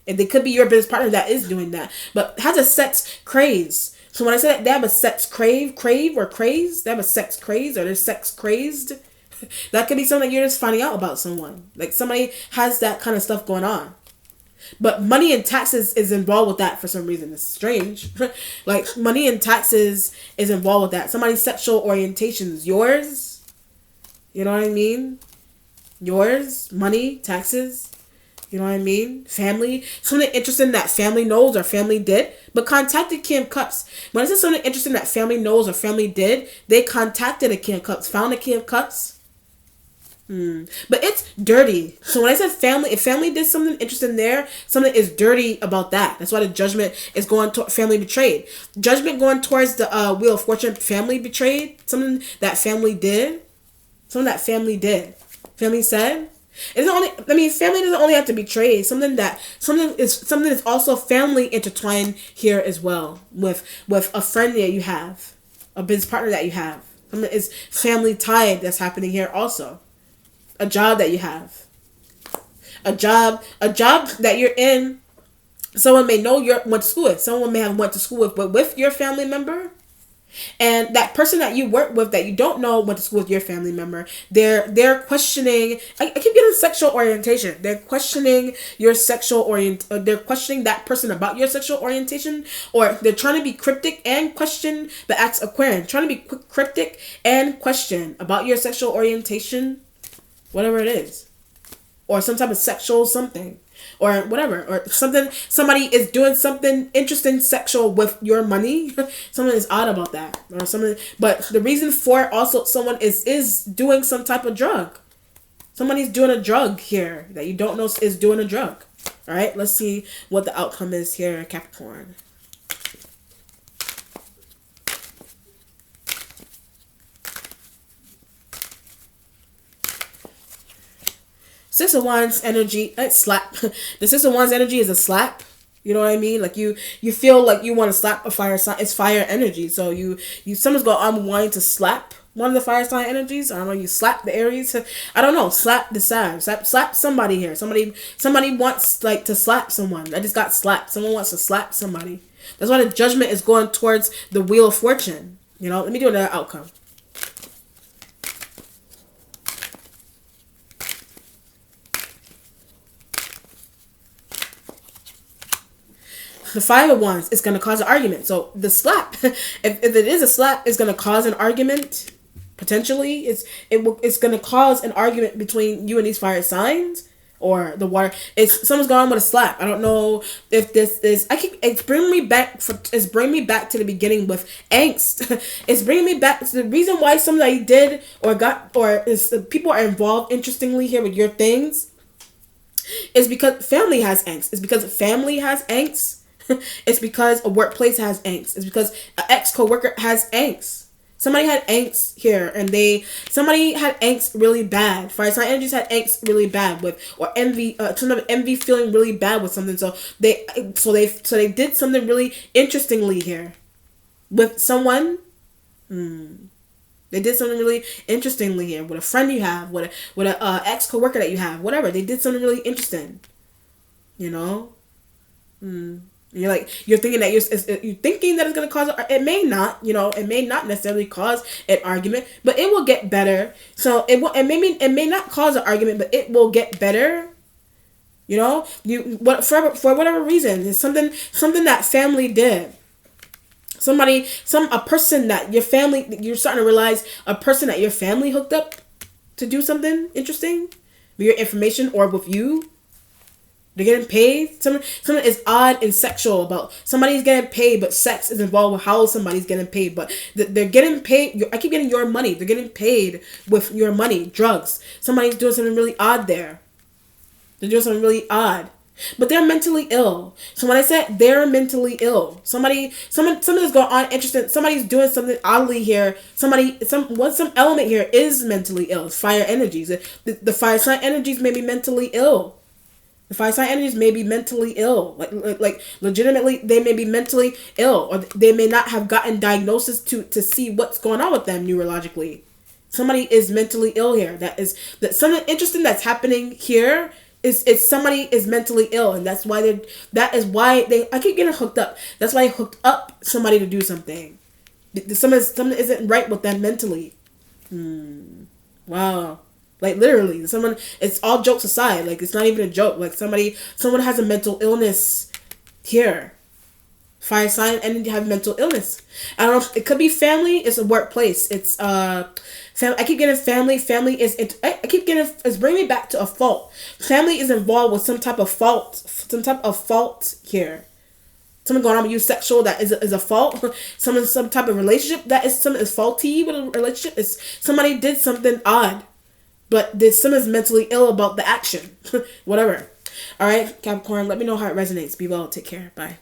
And they could be your business partner that is doing that, but has a sex craze. So when I say that they have a sex crave or craze, they have a sex craze or they're sex crazed. That could be something that you're just finding out about someone. Like somebody has that kind of stuff going on. But money and taxes is involved with that for some reason. It's strange. Like money and taxes is involved with that. Somebody's sexual orientations. Yours? You know what I mean? Yours? Money? Taxes? You know what I mean? Family? Something interesting that family knows or family did. But contacted King of Cups. When I said something interesting that family knows or family did, they contacted a King of Cups. Found a King of Cups. But it's dirty. So when I said family, if family did something interesting there, something is dirty about that. That's why the judgment is going to family betrayed. Judgment going towards the Wheel of Fortune, family betrayed. Something that family did. Something that family did. Family said. It's only. I mean, family doesn't only have to betray. Something is also family intertwined here as well with a friend that you have, a business partner that you have. Something is family tied that's happening here also. A job that you have. A job that you're in. Someone may know you went to school with. Someone may have went to school with, but with your family member. And that person that you work with that you don't know went to school with your family member. They're questioning. I keep getting sexual orientation. They're questioning your sexual they're questioning that person about your sexual orientation, or they're trying to be cryptic and question the acts Aquarian. Trying to be cryptic and question about your sexual orientation. Whatever it is, or some type of sexual something, or whatever, or somebody is doing something interesting sexual with your money. Something is odd about that, or something. But the reason for it also, someone is doing some type of drug. Somebody's doing a drug here that you don't know is doing a drug. All right, let's see what the outcome is here, Capricorn. Six of Wands energy, slap. The Six of Wands energy is a slap. You know what I mean? Like you feel like you want to slap a fire sign. It's fire energy. So someone's going, I'm wanting to slap one of the fire sign energies. I don't know. You slap the Aries. I don't know. Slap the Sag. Slap somebody here. Somebody wants like to slap someone. I just got slapped. Someone wants to slap somebody. That's why the judgment is going towards the Wheel of Fortune. You know. Let me do another outcome. The Five of Wands is going to cause an argument. So the slap, if it is a slap, it's going to cause an argument. Potentially, it's going to cause an argument between you and these fire signs or the water. Someone's going on with a slap. I don't know if this is. It's bringing me back to the beginning with angst. It's bringing me back to the reason why somebody did people are involved. Interestingly, here with your things, is because family has angst. It's because family has angst. It's because a workplace has angst. It's because an ex-coworker has angst. Somebody had angst here, and somebody had angst really bad. Fire sign energies had angst really bad with, or envy, some of envy, feeling really bad with something. So they did something really interestingly here with someone. They did something really interestingly here with a friend you have, with a ex-coworker that you have, whatever. They did something really interesting. You know. You're thinking that you're thinking that it's gonna cause it may not, it may not necessarily cause an argument, but it will get better. So it may not cause an argument, but it will get better. For whatever reason, it's something that family did. A person that your family, you're starting to realize a person that your family hooked up to do something interesting with your information or with you. They're getting paid. Something is odd and sexual about somebody's getting paid, but sex is involved with how somebody's getting paid. But they're getting paid. I keep getting your money. They're getting paid with your money. Drugs. Somebody's doing something really odd there. They're doing something really odd. But they're mentally ill. So when I said they're mentally ill, something is going on interesting. Somebody's doing something oddly here. Some element here is mentally ill. It's fire energies. The fire sign energies may be mentally ill. The fire sign energies may be mentally ill. Like legitimately, they may be mentally ill, or they may not have gotten diagnosis to see what's going on with them neurologically. Somebody is mentally ill here. That something interesting that's happening here it's somebody is mentally ill, and that's why they I keep getting hooked up. That's why they hooked up somebody to do something. Something isn't right with them mentally. Wow. Like literally, someone. It's all jokes aside. Like it's not even a joke. Like someone has a mental illness here. Fire sign and you have mental illness. I don't know. It could be family. It's a workplace. It's family. I keep getting family. Family is. I keep getting. It's bringing me back to a fault. Family is involved with some type of fault. Some type of fault here. Something going on with you sexual that is a fault. Some type of relationship that is something is faulty with a relationship. It's somebody did something odd, but someone's mentally ill about the action. Whatever. All right, Capricorn. Let me know how it resonates. Be well. Take care. Bye.